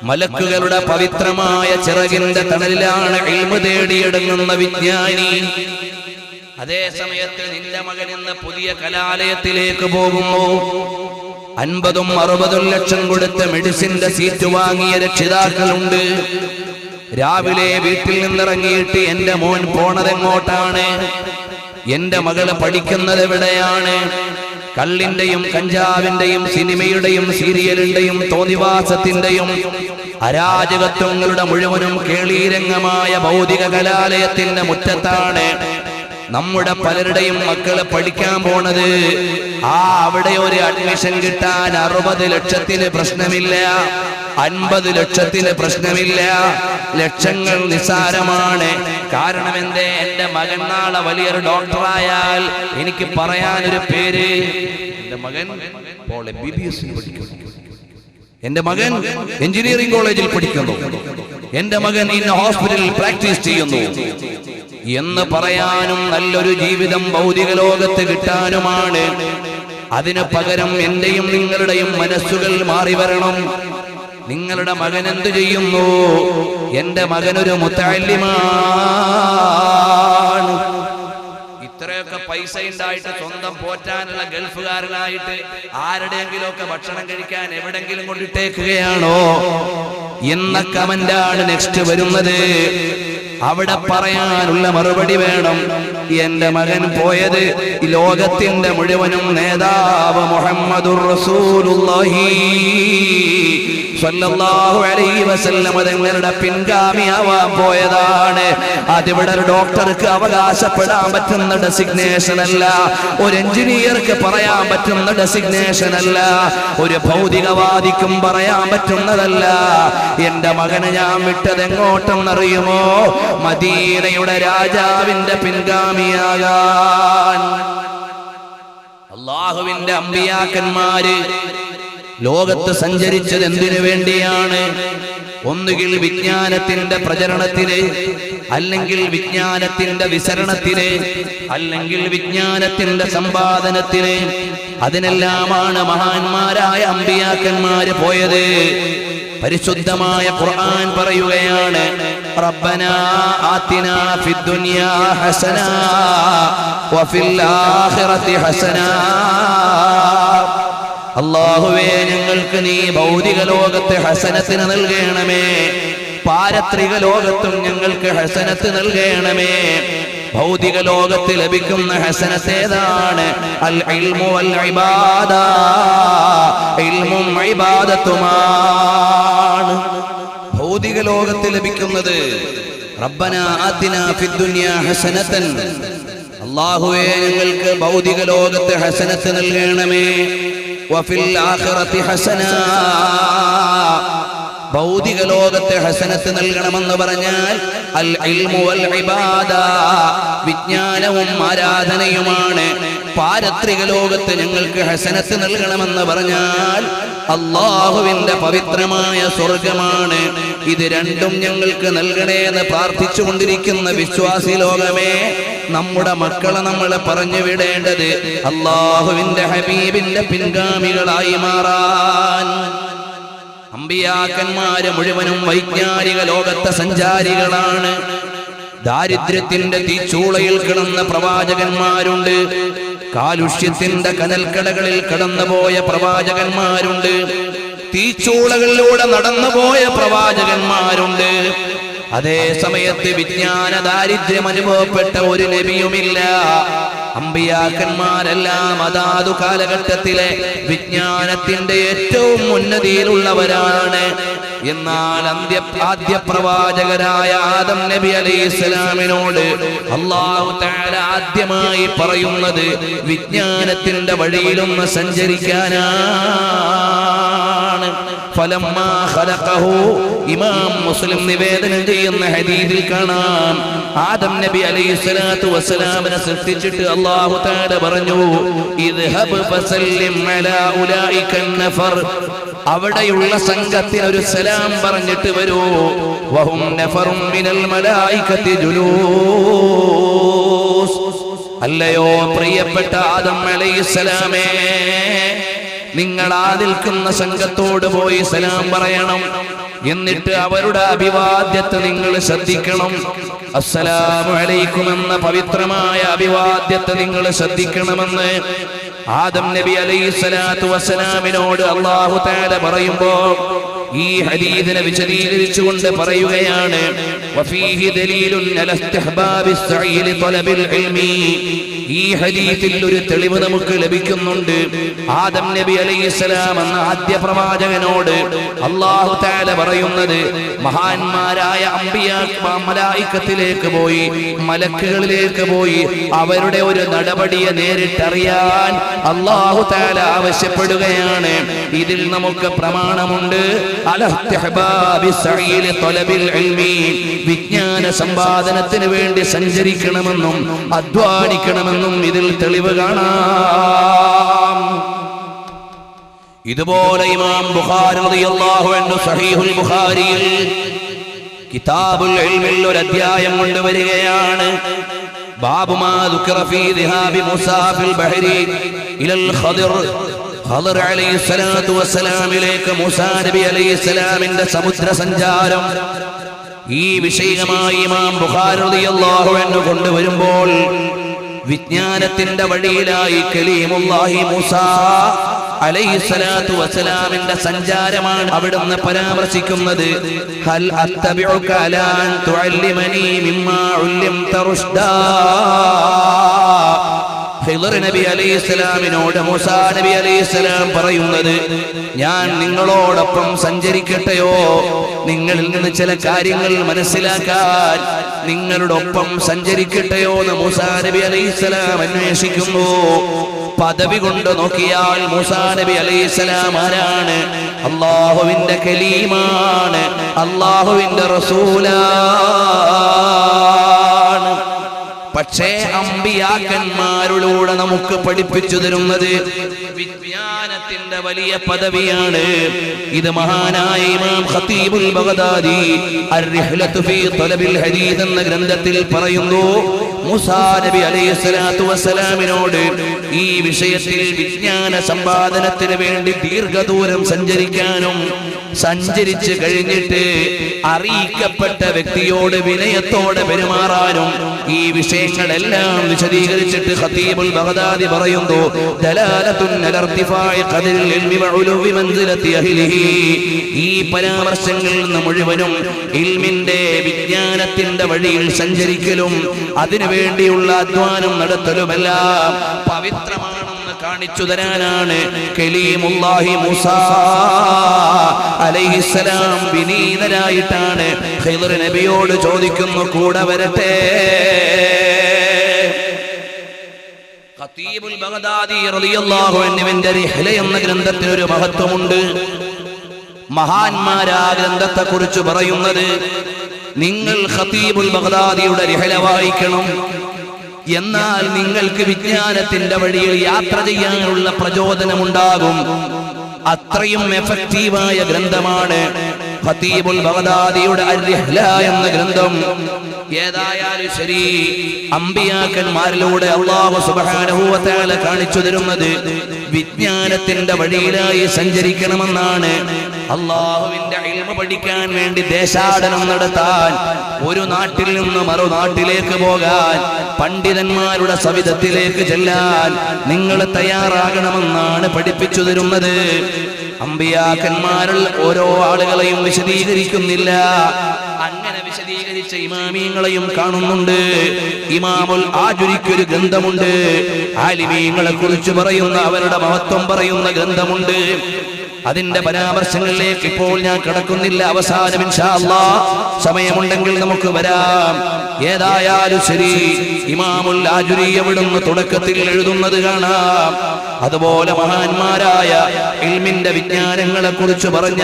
മലക്കുകളുടെ പവിത്രമായ ചിറകിന്റെ തണലിലാണ് ഇൽമു തേടിയെടുങ്ങുന്ന വിജ്ഞാനി. അതേ സമയത്ത് നിന്റെ മകൻ ഇന്ന് പുതിയ കലാലയത്തിലേക്ക് പോകുന്നു. 50-60 ലക്ഷം കൊടുത്ത് മെഡിസിന്റെ സീറ്റ് വാങ്ങിയ രക്ഷിതാക്കളുണ്ട്. രാവിലെ വീട്ടിൽ നിന്നിറങ്ങിയിട്ട് എന്റെ മോൻ പോണതെങ്ങോട്ടാണ്, എന്റെ മകള് പഠിക്കുന്നത് എവിടെയാണ്? കള്ളിന്റെയും കഞ്ചാവിന്റെയും സിനിമയുടെയും സീരിയലിന്റെയും തോന്നിവാസത്തിന്റെയും അരാജകത്വങ്ങളുടെ മുഴുവനും കേളീരംഗമായ ഭൗതിക കലാലയത്തിന്റെ മുറ്റത്താണ് നമ്മുടെ പലരുടെയും മക്കള് പഠിക്കാൻ പോണത്. അവിടെ ഒരു അഡ്മിഷൻ കിട്ടാൻ 60 ലക്ഷത്തിന് പ്രശ്നമില്ല, 50 ലക്ഷത്തിന് പ്രശ്നമില്ല. ലക്ഷങ്ങൾ നിസ്സാരമാണ്. കാരണം എന്തേ? എന്റെ മകൻ നാളെ വലിയൊരു ഡോക്ടറായാൽ എനിക്ക് പറയാനൊരു പേര്. എന്റെ മകൻ MBBS പഠിക്കുന്നു, എന്റെ മകൻ എഞ്ചിനീയറിംഗ് കോളേജിൽ പഠിക്കുന്നു, എന്റെ മകൻ ഇന്ന ഹോസ്പിറ്റലിൽ പ്രാക്ടീസ് ചെയ്യുന്നു. എന്ന് പറയാനും നല്ലൊരു ജീവിതം ഭൗതിക ലോകത്ത് കിട്ടാനുമാണ്. അതിനു പകരം എന്റെയും നിങ്ങളുടെയും മനസ്സുകൾ മാറി വരണം. നിങ്ങളുടെ മകൻ എന്തു ചെയ്യുന്നു? എന്റെ മകനൊരു മുത്തഅല്ലിമാണ്. ഇത്രയൊക്കെ പൈസ ഉണ്ടായിട്ട് സ്വന്തം പോറ്റാനുള്ള ഗൾഫുകാരനായിട്ട് ആരുടെയെങ്കിലും ഒക്കെ ഭക്ഷണം കഴിക്കാൻ എവിടെങ്കിലും കൊണ്ടിട്ടേക്കുകയാണോ എന്ന കമന്റാണ് നെക്സ്റ്റ് വരുന്നത്. അവിടെ പറയാനുള്ള മറുപടി വേണം. എന്റെ മകൻ പോയത് ലോകത്തിന്റെ മുഴുവനും നേതാവ് മുഹമ്മദുർ റസൂലുള്ളാഹി സ്വല്ലല്ലാഹു അലൈഹി വസല്ലം തങ്ങളുടെ പിൻഗാമിയാവാൻ പോയതാണ്. അതിവിടെ ഒരു ഡോക്ടർക്ക് അവകാശപ്പെടാൻ പറ്റുന്ന ഡെസിഗ്നേഷൻ അല്ല, ഒരു എഞ്ചിനീയർക്ക് പറയാൻ പറ്റുന്ന ഡെസിഗ്നേഷൻ അല്ല, ഒരു ഭൗതികവാദിക്കും പറയാൻ പറ്റുന്നതല്ല. എന്റെ മകനെ ഞാൻ വിട്ടത് എങ്ങോട്ടെന്നറിയുമോ? മദീനയുടെ രാജാവിന്റെ പിൻഗാമിയാകാൻ. അല്ലാഹുവിന്റെ അമ്പിയാക്കന്മാര് ലോകത്ത് സഞ്ചരിച്ചത് എന്തിനു വേണ്ടിയാണ്? ഒന്നുകിൽ വിജ്ഞാനത്തിന്റെ പ്രചരണത്തിന്, അല്ലെങ്കിൽ വിജ്ഞാനത്തിന്റെ വിസരണത്തിന്, അല്ലെങ്കിൽ വിജ്ഞാനത്തിന്റെ സമ്പാദനത്തിന്. അതിനെല്ലാമാണ് മഹാന്മാരായ അമ്പിയാക്കന്മാര് പോയത്. പരിശുദ്ധമായ ഖുർആൻ പറയുകയാണ്, റബ്ബനാ ആതിനാ ഫിദ്ദുനിയാ ഹസന വഫിൽ ആഖിറതി ഹസന. അല്ലാഹുവേ, ഞങ്ങൾക്ക് നീ ഭൗതിക ലോകത്തെ ഹസനത്തിന് നൽകണമേ, പാരത്രിക ലോകത്തും ഞങ്ങൾക്ക് ഹസനത്ത് നൽകണമേ. ഭൗതിക ലോകത്ത് ലഭിക്കുന്ന ഹസനത്ത് ഏതാണ്? അൽ ഇൽമു വൽ ഇബാദ. ഇൽമും ഇബാദത്തുമാണ് ഭൗതിക ലോകത്ത് ലഭിക്കുന്നത്. റബ്ബനാ ആതിനാ ഫിദ്ദുനിയാ ഹസനതൻ. അല്ലാഹുവേ, ഞങ്ങൾക്ക് ഭൗതിക ലോകത്ത് ഹസനത്ത് നൽകണമേ. വഫിൽ ആഖിറതി ഹസന. ഭൗതിക ലോകത്തെ ഹസനത്ത് നൽകണമെന്ന് പറഞ്ഞാൽ അൽ ഇൽമു വൽ ഇബാദ, വിജ്ഞാനവും ആരാധനയുമാണ്. പാരത്രിക ലോകത്ത് ഞങ്ങൾക്ക് ഹസനത്ത് നൽകണമെന്ന് പറഞ്ഞാൽ അല്ലാഹുവിന്റെ പവിത്രമായ സ്വർഗമാണ്. ഇത് രണ്ടും ഞങ്ങൾക്ക് നൽകണേ എന്ന് പ്രാർത്ഥിച്ചു കൊണ്ടിരിക്കുന്ന വിശ്വാസി ലോകമേ, നമ്മുടെ മക്കളെ നമ്മളെ പറഞ്ഞു വിടേണ്ടത് അല്ലാഹുവിന്റെ ഹബീബിന്റെ പിൻഗാമികളായി മാറാൻ. അമ്പിയാക്കന്മാര് മുഴുവനും വൈജ്ഞാനിക ലോകത്തെ സഞ്ചാരികളാണ്. ദാരിദ്ര്യത്തിന്റെ തീച്ചൂളയിൽ കിടന്ന പ്രവാചകന്മാരുണ്ട്, കാലുഷ്യത്തിന്റെ കനൽക്കടകളിൽ കടന്നുപോയ പ്രവാചകന്മാരുണ്ട്, തീച്ചൂളകളിലൂടെ നടന്നുപോയ പ്രവാചകന്മാരുണ്ട്. അതേ സമയത്ത് വിജ്ഞാന ദാരിദ്ര്യം അനുഭവപ്പെട്ട ഒരു നബിയുമില്ല. അമ്പിയാക്കന്മാരെല്ലാം അതാതു കാലഘട്ടത്തിലെ വിജ്ഞാനത്തിന്റെ ഏറ്റവും ഉന്നതിയിലുള്ളവരാണ്. എന്നാൽ ആദ്യ പ്രവാചകരായ ആദം നബി അലൈഹിസ്സലാമിനോട് അല്ലാഹു തആല ആദ്യമായി പറയുന്നത് വിജ്ഞാനത്തിന്റെ വഴിയിലൊന്ന് സഞ്ചരിക്കാനാണ്. ഫലമ്മാ ഖലഖഹു, ഇമാം മുസ്ലിം നിവേദനം ചെയ്യുന്ന ഹദീസിൽ കാണാം, ആദം നബി അലൈഹിസ്സലാത്തു വസ്സലാമിനെ സൃഷ്ടിച്ചിട്ട് അല്ലാഹു തആല പറഞ്ഞു, ഇദ്ഹബ് ഫസല്ലിം അലാ ഉലൈക നഫർ. അവിടെയുള്ള സംഘത്തിന് ഒരു സലാം പറഞ്ഞിട്ട് വരൂ. വഹും നഫറും മിനൽ മലായികത്തി ജുലൂസ്. അല്ലയോ പ്രിയപ്പെട്ട ആദം അലൈഹിസ്സലാമേ, നിങ്ങൾ ആ നിൽക്കുന്ന സംഘത്തോട് പോയി സലാം പറയണം. എന്നിട്ട് അവരുടെ അഭിവാദ്യത്തെ നിങ്ങൾ ശ്രദ്ധിക്കണം. അസ്സലാമു അലൈക്കും എന്ന പവിത്രമായ അഭിവാദ്യത്തെ നിങ്ങൾ ശ്രദ്ധിക്കണമെന്ന് ആദം നബി അലൈഹിസ്സലാത്തു വസ്സലാമിനോട് അല്ലാഹു തആല പറയുമ്പോ ഈ ഹദീസിനെ വിശദീകരിച്ചുകൊണ്ട് പറയുകയാണ്, വഫീഹി ദലീലുൻ അലാ ഇസ്തിഹ്ബാബി സഈ ലിതലബിൽ ഇൽമി. ഈ ഹദീസിൽ ഒരു തെളിവ് നമുക്ക് ലഭിക്കുന്നുണ്ട്. ആദം നബി അലൈഹിസ്സലാം എന്ന ആദ്യ പ്രവാചകനോട് അല്ലാഹു തആല പറയുന്നത്, മഹാന്മാരായ മലായികത്തിലേക്ക് പോയി, മലക്കുകളിലേക്ക് പോയി അവരുടെ ഒരു നടപടിയെ നേരിട്ടറിയാൻ അല്ലാഹു തആല ആവശ്യപ്പെടുകയാണ്. ഇതിൽ നമുക്ക് പ്രമാണമുണ്ട്. വിജ്ഞാന സമ്പാദനത്തിന് വേണ്ടി സഞ്ചരിക്കണമെന്നും അധ്വാനിക്കണമെന്നും ഇതിൽ തെളിവ് കാണാം. ഇതുപോലെ ഇമാം ബുഖാരി റളിയല്ലാഹു അൻഹു സഹീഹുൽ ബുഖാരിയിൽ കിതാബുൽ ഇൽമിൽ ഒരു അധ്യായം കൊണ്ടുവരികയാണ്. ബാബു മാ ദുഖിറ ഫീ ദിഹാബി മൂസാ ഫിൽ ബഹരി ഇലൽ ഖദിർ. ഖദിർ അലൈഹിസ്സലാത്തു വസ്സലാമിലേക്ക് മൂസാ നബി അലൈഹിസ്സലാമിന്റെ സമുദ്ര സഞ്ചാരം. ഈ വിഷയമായി ഇമാം ബുഖാരി റളിയല്ലാഹു അൻഹു കൊണ്ടുവരുമ്പോൾ വിജ്ഞാനത്തിന്റെ വഴിയിലായി കലീമുല്ലാഹി മൂസാ അലൈഹിസ്സലാത്തു വസ്സലാമിന്റെ സഞ്ചാരമാണ് അവിടുന്ന് പരാമർശിക്കുന്നത്. ഹൽ അത്തബിഉക അലാ അൻ തുഅല്ലിമനി മിമ്മാ ഉല്ലിംത റുഷ്ദാ. ഖിദർ നബി അലൈഹിസ്സലാമിനോട് മൂസാ നബി അലൈഹിസ്സലാം പറയുന്നത്, ഞാൻ നിങ്ങളോടൊപ്പം സഞ്ചരിക്കട്ടെയോ, നിങ്ങളിൽ നിന്ന് ചില കാര്യങ്ങൾ മനസ്സിലാക്കാൻ നിങ്ങളുടെ ഒപ്പം സഞ്ചരിക്കട്ടെയോ എന്ന് മൂസാ നബി അലൈഹിസ്സലാം അന്വേഷിക്കുന്നു. പദവി കൊണ്ട് നോക്കിയാൽ മൂസാ നബി അലൈഹിസ്സലാം ആരാണ്? അല്ലാഹുവിന്റെ കലീമാണ്, അല്ലാഹുവിന്റെ റസൂലാണ്. പക്ഷേ അമ്പിയാക്കന്മാരിലൂടെ നമുക്ക് പഠിപ്പിച്ചു തരുന്നത് വിജ്ഞാനത്തിന്റെ വലിയ പദവിയാണ്. ഇത് മഹാനായ ഇമാം ഖതീബുൽ ബഗ്ദാദി അർ-റിഹ്ലത്തു ഫീ തലബിൽ ഹദീസ് എന്ന ഗ്രന്ഥത്തിൽ പറയുന്നു. മൂസാ നബി അലൈഹിസ്സലാത്തു വസ്സലാമിനോട് ഈ വിഷയത്തിൽ വിജ്ഞാന സമ്പാദനത്തിന് വേണ്ടി ദീർഘദൂരം സഞ്ചരിക്കാനും സഞ്ചരിച്ചു കഴിഞ്ഞിട്ട് അറിയിക്കപ്പെട്ട വ്യക്തിയോട് വിനയത്തോടെ പെരുമാറാനും ഈ വിഷയങ്ങളെല്ലാം വിശദീകരിച്ചിട്ട് ഖതീബുൽ ബഗ്ദാദി പറയുന്നു, ദലാലത്തുൻ അലാ ഇർതിഫാഇ ഖദരിൽ ഇൽമി വ ഉലൂവി മൻസിലത്തി അഹ്ലിഹി. ഈ പരാമർശങ്ങളിൽ നിന്ന് മുഴുവനും ഇൽമിന്റെ വിജ്ഞാനത്തിന്റെ വഴിയിൽ സഞ്ചരിക്കലും അതിനുവേണ്ടിയുള്ള അധ്വാനം നടത്തലുമെല്ലാം പവിത്രമാണെന്ന് കാണിച്ചു തരാനാണ് കലീമുല്ലാഹി മൂസാ അലൈഹിസ്സലാം വിനീതരായിട്ടാണ് ഖിദർ നബിയോട് ചോദിക്കുന്നു, കൂടെ വരട്ടെ. ഖതീബുൽ ബഗ്ദാദി റളിയല്ലാഹു അൻഹുവിന്റെ റിഹ്ല എന്ന ഗ്രന്ഥത്തിന് ഒരു മഹത്വമുണ്ട്. മഹാന്മാരാ ഗ്രന്ഥത്തെ കുറിച്ച് പറയുന്നത്, നിങ്ങൾ ഖതീബുൽ ബഗ്ദാദിയുടെ റിഹ്ല വായിക്കണം, എന്നാൽ നിങ്ങൾക്ക് വിജ്ഞാനത്തിന്റെ വഴിയിൽ യാത്ര ചെയ്യാനുള്ള പ്രചോദനമുണ്ടാകും. അത്രയും എഫക്റ്റീവായ ഗ്രന്ഥമാണ് ഖതീബുൽ ബഗ്ദാദിയുടെ അർ-റിഹ്ല എന്ന ഗ്രന്ഥം. ഏതായാലും ശരി, അമ്പിയാക്കന്മാരിലൂടെ അല്ലാഹു സുബ്ഹാനഹു വ തആല കാണിച്ചു തരുന്നത് വിജ്ഞാനത്തിന്റെ വഴിയിലായി സഞ്ചരിക്കണമെന്നാണ്. അല്ലാഹുവിന്റെ ഇൽമ പഠിക്കാൻ വേണ്ടി ദേശാടനം നടത്താൻ, ഒരു നാട്ടിൽ നിന്ന് മറുനാട്ടിലേക്ക് പോകാൻ, പണ്ഡിതന്മാരുടെ സവിധത്തിലേക്ക് ചെല്ലാൻ നിങ്ങൾ തയ്യാറാകണമെന്നാണ് പഠിപ്പിച്ചു തരുന്നത്. അമ്പിയാക്കന്മാരിൽ ഓരോ ആളുകളെയും വിശദീകരിക്കുന്നില്ല, അങ്ങനെ വിശദീകരിച്ച ഇമാമീങ്ങളെയും കാണുന്നുണ്ട്. ഇമാമുൽ ആജുരിക്കൊരു ഗ്രന്ഥമുണ്ട്, ആലിമീങ്ങളെ കുറിച്ച് പറയുന്ന, അവരുടെ മഹത്വം പറയുന്ന ഗ്രന്ഥമുണ്ട്. അതിന്റെ പരാമർശങ്ങളിലേക്ക് ഇപ്പോൾ ഞാൻ കടക്കുന്നില്ല. അവസാനം ഇൻഷാ അല്ലാഹ് സമയമുണ്ടെങ്കിൽ നമുക്ക് വരാം. ഏതായാലും ശരി, ഇമാമുൽ ആജുരി അവിടുന്ന് തുടക്കത്തിൽ എഴുതുന്നത് കാണാം. അതുപോലെ മഹാന്മാരായ ഇൽമിന്റെ വിജ്ഞാനങ്ങളെ കുറിച്ച് പറഞ്ഞ,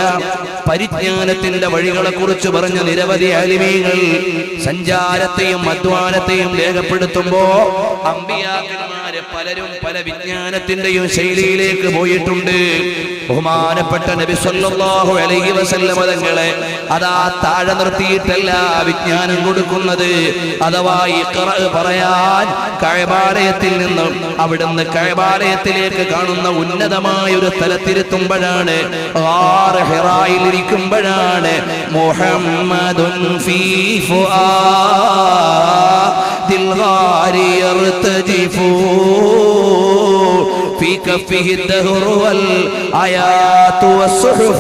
പരിജ്ഞാനത്തിന്റെ വഴികളെ കുറിച്ച് പറഞ്ഞ നിരവധി ആലിമീങ്ങൾ സഞ്ചാരത്തെയും അധ്വാനത്തെയും രേഖപ്പെടുത്തുമ്പോ അമ്പിയാക്കന്മാര് പലരും പല വിജ്ഞാനത്തിന്റെയും ശൈലിയിലേക്ക് പോയിട്ടുണ്ട്. ബഹുമാനപ്പെട്ട നബി സല്ലല്ലാഹു അലൈഹി വസല്ലം തങ്ങളെ അതാ താഴെ നിർത്തിയിട്ടല്ല വിജ്ഞാനം കൊടുക്കുന്നത്. അഥവാ ഇഖ്റ പറയാൻ കഅബാലയത്തിൽ നിന്നും അവിടുന്ന് കഅബാലയത്തിലേക്ക് കാണുന്ന ഉന്നതമായ ഒരു സ്ഥലത്തിരുത്തുമ്പോഴാണ്, ഹിറായിൽ ഇരിക്കുമ്പോഴാണ് മുഹമ്മദുൻ ഫീ ഫുആദിൽ ഗാരി യർതജിഫു ഫീ കഫിഹി الدهر والآيات والصحف.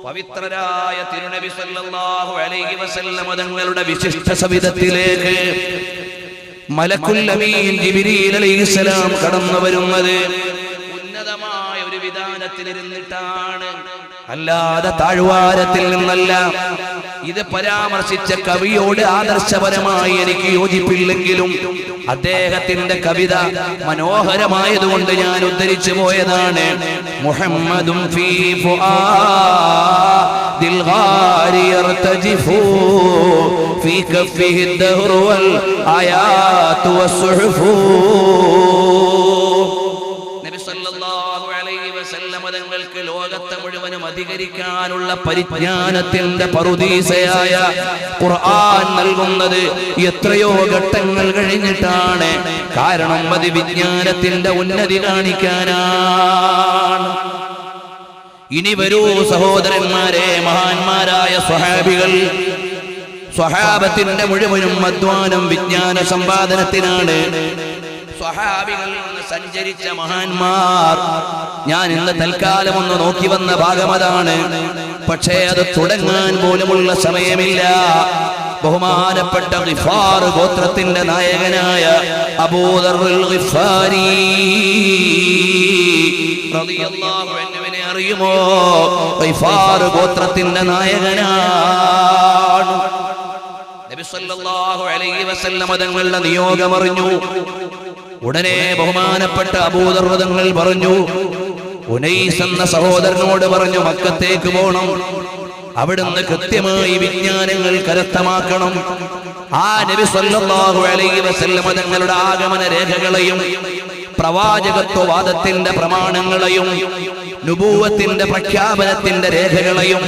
പവിത്രരായ തിരുനബി സല്ലല്ലാഹു അലൈഹി വസല്ലം തങ്ങളുടെ വിശിഷ്ട സവിധത്തിലേക്ക് മലക്കുൽ അമീൻ ജിബ്രീൽ അലൈഹിസ്സലാം കടന്നു വരുന്നത് ഉന്നതമായ ഒരു വിധാനത്തിലിരുന്നിട്ടാണ്, അല്ലാതെ താഴ്വാരത്തിൽ നിന്നല്ല. ഇത് പരാമർശിച്ച കവിയോട് ആദർശപരമായി എനിക്ക് യോജിപ്പില്ലെങ്കിലും അദ്ദേഹത്തിന്റെ കവിത മനോഹരമായതുകൊണ്ട് ഞാൻ ഉദ്ധരിച്ചു പോയതാണ്. മുഹമ്മദും ഫീ ഫുആദിൽ ഗാരി യർതജിഫു ഫീ കഫിഹി الدهر والآيات والصحف. നബി സല്ലല്ലാഹു അലൈഹി വസല്ലം തങ്ങൾ ഞങ്ങൾക്ക് ലോകത്തെ മുഴുവനും അധികരിക്കാനുള്ള പരിജ്ഞാനത്തിന്റെ പറുദീസയായ ഖുർആൻ നൽകുന്നത് എത്രയോ ഘട്ടങ്ങൾ കഴിഞ്ഞിട്ടാണ്. കാരണം അത് വിജ്ഞാനത്തിന്റെ ഉന്നതി കാണിക്കാനാണ്. ഇനി വരൂ സഹോദരന്മാരെ, മഹാന്മാരായ സ്വഹാബികൾ, സ്വഹാബത്തിന്റെ മുഴുവനും അധ്വാനം വിജ്ഞാന സമ്പാദനത്തിനാണ്. സ്വഹാബികളിൽ നിന്ന് സഞ്ചരിച്ച മഹാന്മാർ, ഞാൻ ഇന്ന് തൽക്കാലം ഒന്ന് നോക്കി വന്ന ഭാഗമതാണ്. പക്ഷേ അത് തുടങ്ങാൻ പോലുമുള്ള സമയമില്ല. ബഹുമാനപ്പെട്ട ഗിഫാർ ഗോത്രത്തിന്റെ നായകനായ അബൂദർറുൽ ഗിഫാരി റളിയല്ലാഹു അൻഹുവിനെ അറിയുമോ? ഗിഫാർ ഗോത്രത്തിന്റെ നായകനാണ്. നബി സല്ലല്ലാഹു അലൈഹി വസല്ലം തങ്ങളുടെ നിയോഗം അറിഞ്ഞു. ഉടനെ ബഹുമാനപ്പെട്ട അബൂദർ തങ്ങൾ പറഞ്ഞു, ഉനൈസ് എന്ന സഹോദരനോട് പറഞ്ഞു മക്കത്തേക്ക് പോകണം, അവിടുന്ന് കൃത്യമായി വിജ്ഞാനങ്ങൾ കരസ്ഥമാക്കണം. ആ നബി സല്ലല്ലാഹു അലൈഹി വസല്ലം തങ്ങളുടെ ആഗമന രേഖകളെയും പ്രവാചകത്വവാദത്തിന്റെ പ്രമാണങ്ങളെയും നുബൂവത്തിന്റെ പ്രഖ്യാപനത്തിന്റെ രേഖകളെയും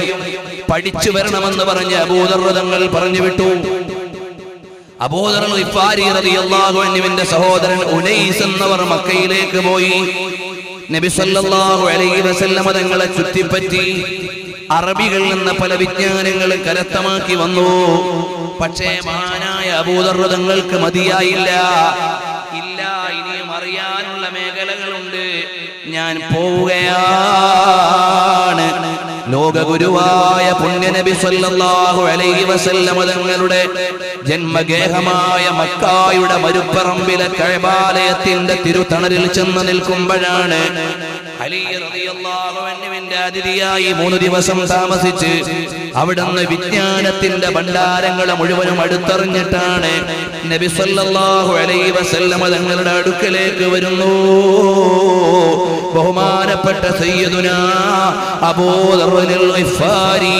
പഠിച്ചു വരണമെന്ന് പറഞ്ഞ് അബൂദർ തങ്ങൾ പറഞ്ഞു വിട്ടു. അബൂദർ ഗിഫാരി റളിയല്ലാഹു അൻഹുവിന്റെ സഹോദരൻ ഉനൈസ് എന്നവർ മക്കയിലേക്ക് പോയി. നബി സല്ലല്ലാഹു അലൈഹി വസല്ലം തങ്ങളെ ചുറ്റിപ്പറ്റി അറബികളിൽ നിന്ന് പല വിജ്ഞാനങ്ങളും കരസ്ഥമാക്കി വന്നു. പക്ഷേ മഹാനായ അബൂദർ തങ്ങൾക്ക് മതിയായില്ല. ഇല്ല, ഇനിയും അറിയാനുള്ള മേഖലകളുണ്ട്, ഞാൻ പോവുകയാണ്. ലോകഗുരുവായ പുണ്യനബി സല്ലല്ലാഹു അലൈഹി വസല്ലം തങ്ങളുടെ ജന്മഗേഹമായ മക്കായുടെ മരുപ്പറമ്പിലെ കഅബാലയത്തിന്റെ തിരുത്തണലിൽ ചെന്ന് നിൽക്കുമ്പോഴാണ് അലി റളിയല്ലാഹു അൻഹുവിന്റെ അതിഥിയായി 3 ദിവസം താമസിച്ച് അവിടുന്ന് വിജ്ഞാനത്തിന്റെ ഭണ്ഡാരങ്ങളെ മുഴുവനും അടുത്തറിഞ്ഞിട്ടാണ് നബി സല്ലല്ലാഹു അലൈഹി വസല്ലം തങ്ങളുടെ അടുക്കലേക്ക് വരുന്നു. ബഹുമാനപ്പെട്ട സയ്യിദുനാ അബൂദർറുൽ ഗിഫാരി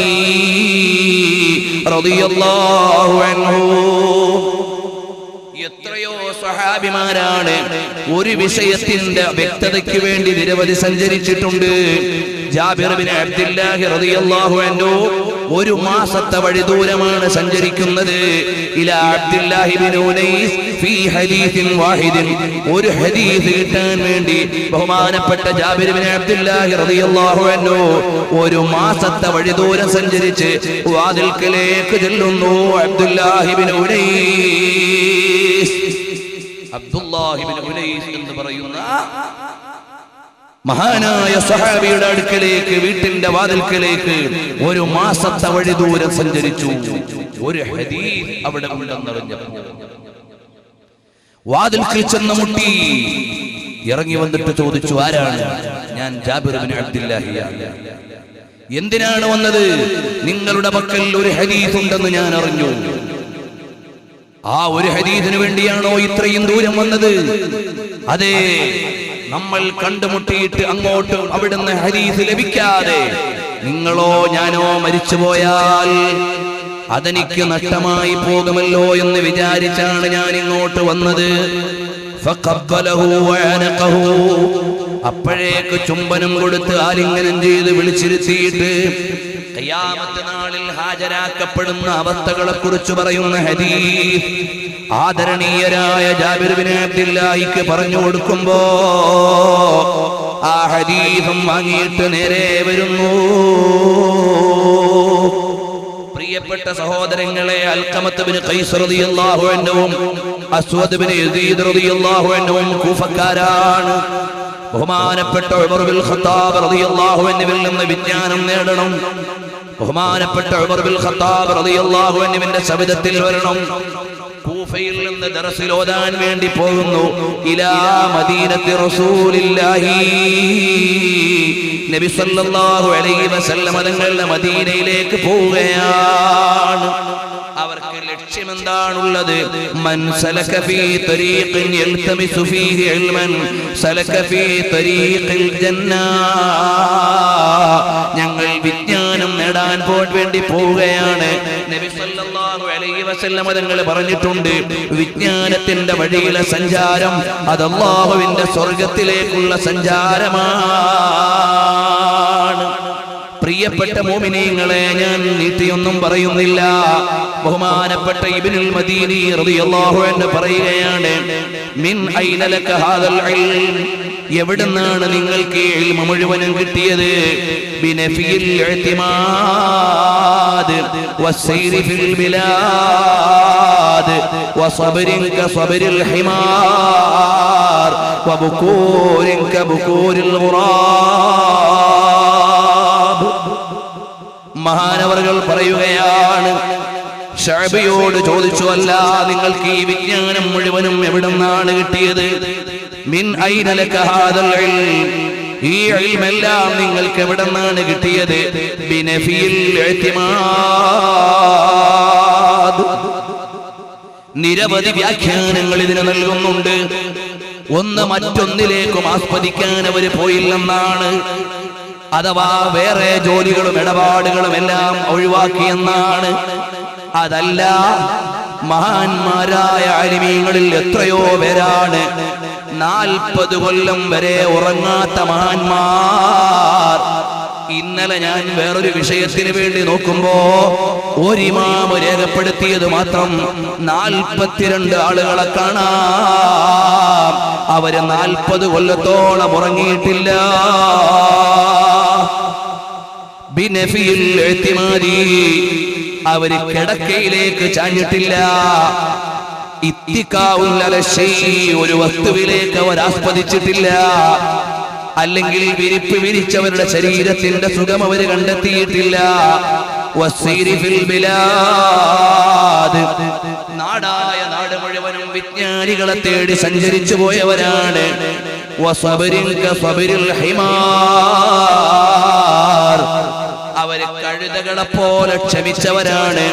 റളിയല്ലാഹു അൻഹു. എത്രയോ സ്വഹാബിമാരാണ് ഒരു വിഷയത്തിന്റെ വ്യക്തതയ്ക്ക് വേണ്ടി നിരവധി സഞ്ചരിച്ചിട്ടുണ്ട്. ജാബിർ ബിൻ അബ്ദുല്ലാഹി റളിയല്ലാഹു അൻഹു 1 മാസത്തെ വഴി ദൂരമാണ് സഞ്ചരിക്കുന്നത്. ഇലാ അബ്ദുല്ലാഹി ബിൻ ഉനൈസ് ഫീ ഹദീസിൻ വാഹിദിൻ, ഒരു ഹദീസ് കിട്ടാൻ വേണ്ടി ബഹുമാനപ്പെട്ട ജാബിർ ബിൻ അബ്ദുല്ലാഹി റളിയല്ലാഹു അൻഹു 1 മാസത്തെ വഴി ദൂരം സഞ്ചരിച്ച് വാതിൽക്കലേക്ക് ചെല്ലുന്നു. അബ്ദുല്ലാഹി ബിൻ ഉനൈസ്, അബ്ദുല്ലാഹി ബിൻ ഉനൈസ് എന്ന് പറയുന്ന മഹാനായ സ്വഹാബിയുടെ അടുക്കലേക്ക്, വീട്ടിന്റെ വാതിൽക്കലേക്ക് 1 മാസത്തെ വഴി ദൂരം സഞ്ചരിച്ചു. ഒരു ഹദീസ് അവിടെ ഉണ്ടെന്നറിഞ്ഞപ്പോൾ വാതിൽക്കൽ ചെന്ന് മുട്ടി. ഇറങ്ങി വന്നിട്ട് ചോദിച്ചു, ആരാണ്? ഞാൻ ജാബിർ ബിൻ അബ്ദുല്ലാഹിയാണ്. എന്തിനാണ് വന്നത്? നിങ്ങളുടെ പക്കൽ ഒരു ഹദീസ് ഉണ്ടെന്ന് ഞാൻ അറിഞ്ഞു. ആ ഒരു ഹദീസിന് വേണ്ടിയാണോ ഇത്രയും ദൂരം വന്നത്? അതെ, നമ്മൾ കണ്ടുമുട്ടിയിട്ട് അങ്ങോട്ട് അവിടുന്ന് ഹദീസ് ലഭിക്കാതെ നിങ്ങളോ ഞാനോ മരിച്ചുപോയാൽ അതെനിക്ക് നഷ്ടമായി പോകുമല്ലോ എന്ന് വിചാരിച്ചാണ് ഞാൻ ഇങ്ങോട്ട് വന്നത്. അപ്പോഴേക്ക് ചുംബനം കൊടുത്ത് ആലിംഗനം ചെയ്ത് വിളിച്ചിരുത്തിയിട്ട് ഖിയാമത്ത് നാളിൽ ഹാജരാക്കപ്പെടുന്ന അവസ്ഥകളെ കുറിച്ച് പറയുന്ന ഹദീസ് ആദരണീയരായ ജാബിർ ബിൻ അബ്ദുല്ലാഹിക്ക് പറഞ്ഞു കൊടുക്കുമ്പോ ആ ഹദീസും വാങ്ങിയിട്ട് നേരെ വരുന്നു. പ്രിയപ്പെട്ട സഹോദരങ്ങളെ, അൽഖമത്ത് ബിൻ ഖൈസ് റളിയല്ലാഹു അൻഹുവും അസ്വദ് ബിൻ യസീദ് റളിയല്ലാഹു അൻഹുവും കൂഫക്കാരാണ്. ബഹുമാനപ്പെട്ട ഉമർ ബിൻ ഖത്താബ് റളിയല്ലാഹു അൻഹുവിൽ നിന്ന് വിജ്ഞാനം നേടണം. ബഹുമാനപ്പെട്ട ഉമർ ബിൻ ഖത്താബ് റളിയല്ലാഹു അൻഹുവിന്റെ ശബ്ദത്തിൽ വരണം. കൂഫയിൽ നിന്ന് ദർസിൽ ഓതാൻ വേണ്ടി പോകുന്നു. ഇലാ മദീനത്തി റസൂലില്ലാഹി, നബി സല്ലല്ലാഹു അലൈഹി വസല്ലം തങ്ങളുടെ മദീനയിലേക്ക് പോവുകയാണ്. അവർക്ക് ലക്ഷ്യം എന്താണുള്ളത്? മൻ സലക ഫീ തരീഖിൻ യൽതമിസു ഫീഹി ഇൽമൻ സലക ഫീ തരീഖിൽ ജന്ന. ഞങ്ങൾ വിജ്ഞാനം നേടാൻ വേണ്ടി പോവുകയാണ്. നബി സല്ലല്ലാഹു അലൈഹി വസല്ലം തങ്ങൾ പറഞ്ഞിട്ടുണ്ട്, വിജ്ഞാനത്തിന്റെ വഴിയിലെ സഞ്ചാരം അത് അല്ലാഹുവിന്റെ സ്വർഗ്ഗത്തിലേക്കുള്ള സഞ്ചാരമാണ്. പ്രിയപ്പെട്ട മുഅ്മിനീങ്ങളെ, ഞാൻ നീട്ടിയൊന്നും പറയുന്നില്ല. ബഹുമാനപ്പെട്ട ഇബ്നുൽ മദീനി റളിയല്ലാഹു അൻഹു പറയുകയാണ്, മിൻ ഐന ലക ഹാദൽ ഇൽം, എവിടുന്നാണ് നിങ്ങൾക്ക് ഈ ഇൽമ മുഴുവനും കിട്ടിയത്? ബിനഫിയിൽ ഇഅ്തിമാദ് വസ്സൈരി ഫിൽ ബിലാദ് വസബ്രിൻ കസബ്രിൽ ഹിമാർ വബുകൂരിൻ കബുകൂരിൽ ഗുറാബ്. മഹാനവറുകൾ പറയുകയാണ്, ശഅബിയോട് ചോദിച്ചു, അല്ല നിങ്ങൾക്ക് ഈ വിജ്ഞാനം മുഴുവനും എവിടുന്നാണ് കിട്ടിയത്? മിൻ ഐന ലക ഹാദൽ ഇൽം, ഈ ഇൽമെല്ലാം നിങ്ങൾക്ക് എവിടുന്നാണ് കിട്ടിയത്? ബിനഫിയിൽ ഇഅ്തിമാദ്. നിരവധി വ്യാഖ്യാനങ്ങൾ ഇതിന് നൽകുന്നുണ്ട്. ഒന്ന്, മറ്റൊന്നിലേക്കും ആസ്പദിക്കാൻ അവർ പോയില്ലെന്നാണ്. അഥവാ വേറെ ജോലികളും ഇടപാടുകളും എല്ലാം ഒഴിവാക്കിയെന്നാണ്. അതല്ല, മഹാന്മാരായ ആലിമീങ്ങളിൽ എത്രയോ പേരാണ് 40 കൊല്ലം വരെ ഉറങ്ങാത്ത മഹാന്മാർ. ഇന്നലെ ഞാൻ വേറൊരു വിഷയത്തിന് വേണ്ടി നോക്കുമ്പോ ഒരു ഇമാമ് രേഖപ്പെടുത്തിയത് മാത്രം 42 ആളുകളെ കാണാം. അവര് 40 കൊല്ലത്തോളം ഉറങ്ങിയിട്ടില്ല. ബിനഫിയിൽ ഇഅ്തിമാദി, അവര് കിടക്കയിലേക്ക് ചാഞ്ഞിട്ടില്ല. ഇത്തിക്കാഉൽ അലശൈ, ഒരു വസ്തുവിലേക്ക് അവർ ആസ്പദിച്ചിട്ടില്ല. അല്ലെങ്കിൽ വിരിപ്പ് വിരിച്ചവരുടെ ശരീരത്തിന്റെ സുഖം അവര് കണ്ടെത്തിയിട്ടില്ല. വസ്സൈരി ഫിൽ ബിലാദ്, നാടായ നാട് മുഴുവനും വിജ്ഞാനികളെ തേടി സഞ്ചരിച്ചു പോയവരാണ്. വസബ്രിൻ കസബ്രിൽ ഹിമാർ, അവര് കഴുതകളെ പോലെ ക്ഷമിച്ചവരാണ്.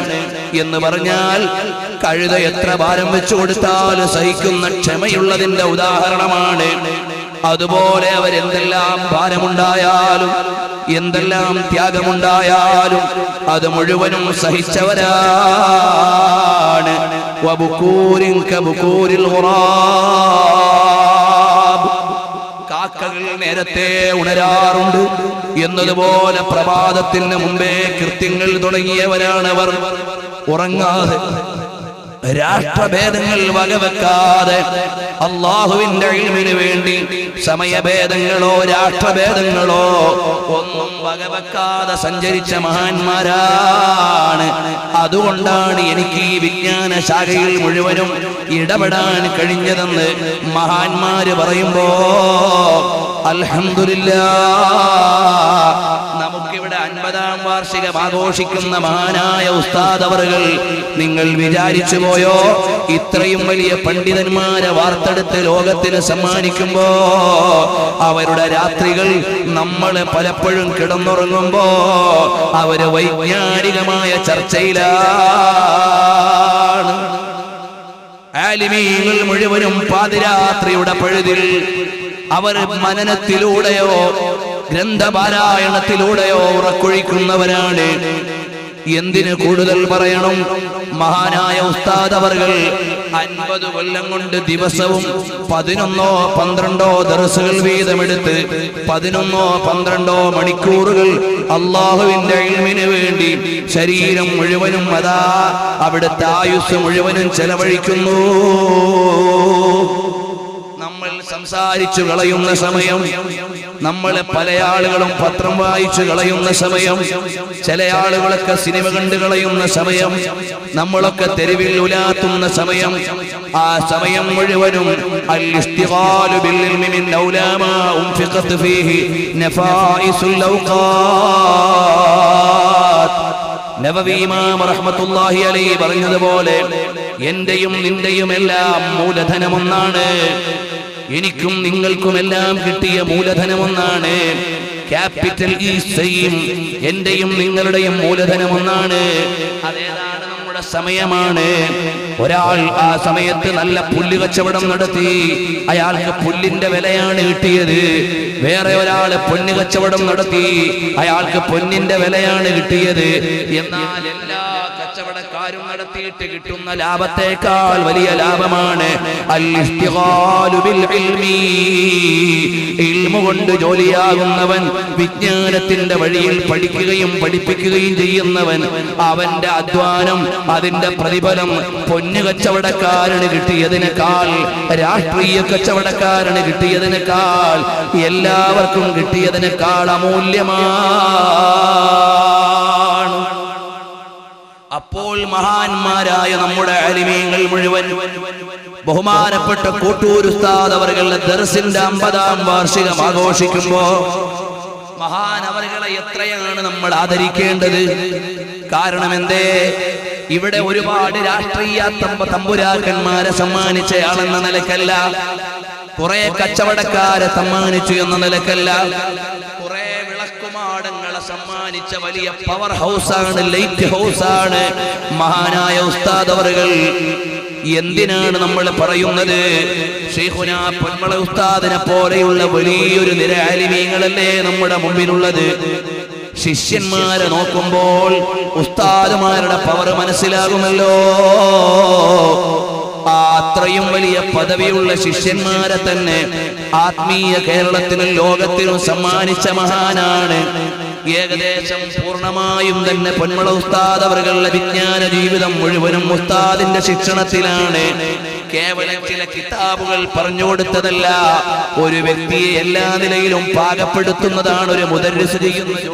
എന്ന് പറഞ്ഞാൽ കഴുത എത്ര ഭാരം വെച്ചു കൊടുത്താലും സഹിക്കുന്ന ക്ഷമയുള്ളതിന്റെ ഉദാഹരണമാണ്. അതുപോലെ അവരെന്തെല്ലാം ഭാരമുണ്ടായാലും എന്തെല്ലാം ത്യാഗമുണ്ടായാലും അത് മുഴുവനും സഹിച്ചവരാണ്. വബുകൂരിൻ കബുകൂരിൽ ഗുറാബ്, കാക്കകൾ നേരത്തെ ഉണരാറുണ്ട് എന്നതുപോലെ പ്രഭാതത്തിന് മുമ്പേ കൃത്യങ്ങൾ തുടങ്ങിയവരാണവർ. ഉറങ്ങാതെ, രാഷ്ട്രഭേദങ്ങൾ വകവെക്കാതെ, അള്ളാഹുവിന്റെ ഇൽമിന് വേണ്ടി സമയഭേദങ്ങളോ രാഷ്ട്രഭേദങ്ങളോ ഒന്നും വകവെക്കാതെ സഞ്ചരിച്ച മഹാന്മാരാണ്. അതുകൊണ്ടാണ് എനിക്ക് ഈ വിജ്ഞാന ശാഖയിൽ മുഴുവനും ഇടപെടാൻ കഴിഞ്ഞതെന്ന് മഹാന്മാര് പറയുമ്പോ അൽഹംദുലില്ലാഹ്, നമുക്കിവിടെ 50-ാം വാർഷികം ആഘോഷിക്കുന്ന മഹാനായ ഉസ്താദ് അവറുകൾ, നിങ്ങൾ വിചാരിച്ചു പോയോ ഇത്രയും വലിയ പണ്ഡിതന്മാരെ വാർത്തെടുത്ത് ലോകത്തിന് സമ്മാനിക്കുമ്പോ അവരുടെ രാത്രികൾ നമ്മൾ പലപ്പോഴും കിടന്നുറങ്ങുമ്പോ അവര് വൈജ്ഞാനികമായ ചർച്ചയിലാണ്. ആലിമീങ്ങൾ മുഴുവനും പാതിരാത്രിയുടെ പഴുതിൽ അവർ മനനത്തിലൂടെയോ ഗ്രന്ഥപാരായണത്തിലൂടെയോ ഉറക്കൊഴിക്കുന്നവരാണ്. എന്തിന് കൂടുതൽ പറയണം, മഹാനായ ഉസ്താദ് അവർകൾ 50 കൊല്ലം കൊണ്ട് ദിവസവും 11-12 ദർസുകൾ വീതമെടുത്ത് 11-12 മണിക്കൂറുകൾ അള്ളാഹുവിന്റെ ഇൽമിന് വേണ്ടി ശരീരം മുഴുവനും അതാ അവിടുത്തെ ആയുസ് മുഴുവനും ചെലവഴിക്കുന്നു. നമ്മൾ സംസാരിച്ചു കളയുന്ന സമയം, നമ്മൾ പല ആളുകളും പത്രം വായിച്ചു കളയുന്ന സമയം, ചില ആളുകളൊക്കെ സിനിമ കണ്ടു കളയുന്ന സമയം, നമ്മളൊക്കെ തെരുവിൽ ഉലാത്തുന്ന സമയം, ആ സമയം മുഴുവനും അൽ ഇസ്തിഗാലു ബിൽ ഇൽമി മിൻ ഔലാ മാ ഉൻഫിഖത് ഫീഹി നഫായിസുൽ ഔഖാത്ത്. നബവി ഇമാം റഹ്മത്തുള്ളാഹി അലൈഹി പറഞ്ഞതുപോലെ എന്റെയും നിന്റെയും എല്ലാം മൂലധനമൊന്നാണ്. എനിക്കും നിങ്ങൾക്കുമെല്ലാം കിട്ടിയ മൂലധനമൊന്നാണ്. Capital is same. എന്റെയും നിങ്ങളുടെയും മൂലധനമൊന്നാണ്. അതേതാണ്? നമ്മുടെ സമയമാണ്. ഒരാൾ ആ സമയത്ത് നല്ല പുല്ല് കച്ചവടം നടത്തി, അയാൾക്ക് പുല്ലിന്റെ വിലയാണ് കിട്ടിയത്. വേറെ ഒരാൾ പൊന്ന് കച്ചവടം നടത്തി, അയാൾക്ക് പൊന്നിന്റെ വിലയാണ് കിട്ടിയത്. എന്നാൽ എല്ലാ കച്ചവടക്കാരും കാര്യം നടത്തിയിട്ട് കിട്ടുന്ന ലാഭത്തേക്കാൾ വലിയ ലാഭമാണ് അൽ-ഇഷ്തിഗാലു ബിൽ ഇൽമി. ഇൽമു കൊണ്ട് ജോലിയാകുന്നവൻ, വിജ്ഞാനത്തിന്റെ വഴിയിൽ പഠിക്കുകയും പഠിപ്പിക്കുകയും ചെയ്യുന്നവൻ, അവന്റെ അധ്വാനം, അതിന്റെ പ്രതിഫലം പൊന്നു കച്ചവടക്കാരന് കിട്ടിയതിനേക്കാൾ, രാഷ്ട്രീയ കച്ചവടക്കാരന് കിട്ടിയതിനേക്കാൾ, എല്ലാവർക്കും കിട്ടിയതിനേക്കാൾ അമൂല്യമാണ്. അപ്പോൾ മഹാന്മാരായ നമ്മുടെ ആലിമീങ്ങൾ മുഴുവൻ, ബഹുമാനപ്പെട്ട കോട്ടൂർ ഉസ്താദ് അവരുടെ ദർസിന്റെ 50-ാം വാർഷികം ആഘോഷിക്കുമ്പോ മഹാനവറുകളെ എത്രയാണ് നമ്മൾ ആദരിക്കേണ്ടത്? കാരണം എന്തേ? ഇവിടെ ഒരുപാട് രാഷ്ട്രീയ തമ്പുരാക്കന്മാരെ സമ്മാനിച്ചയാളെന്ന നിലക്കല്ല, കുറെ കച്ചവടക്കാരെ സമ്മാനിച്ചു എന്ന നിലക്കല്ല, കുറെ വിളക്കുമാടങ്ങളെ സമ്മാനിച്ച വലിയ പവർ ഹൗസാണ്, ലൈറ്റ് ഹൗസാണ് മഹാനായ ഉസ്താദ് അവറുകൾ. എന്തിനാണ് നമ്മൾ പറയുന്നത്? ശൈഖുനാ പൊന്മള ഉസ്താദിനെ പോലെയുള്ള വലിയൊരു നിര ആലിമീങ്ങളല്ലേ നമ്മുടെ മുമ്പിലുള്ളത്. ശിഷ്യന്മാരെ നോക്കുമ്പോൾ ഉസ്താദുമാരുടെ പവർ മനസ്സിലാകുമല്ലോ. അത്രയും വലിയ പദവിയുള്ള ശിഷ്യന്മാരെ തന്നെ ആത്മീയ കേരളത്തിനും ലോകത്തിനും സമ്മാനിച്ച മഹാനാണ്. ഏകദേശം പൂർണ്ണമായും തന്നെ പൊന്മള ഉസ്താദ് അവരുടെ വിജ്ഞാന ജീവിതം മുഴുവനും ഉസ്താദിന്റെ ശിക്ഷണത്തിലാണ്. കേവലം ചില കിതാബുകൾ പറഞ്ഞു കൊടുത്തതല്ല, ഒരു വ്യക്തിയെ എല്ലാ നിലയിലും പാകപ്പെടുത്തുന്നതാണ് ഒരു മുദർരിസ് ചെയ്യുന്നത്.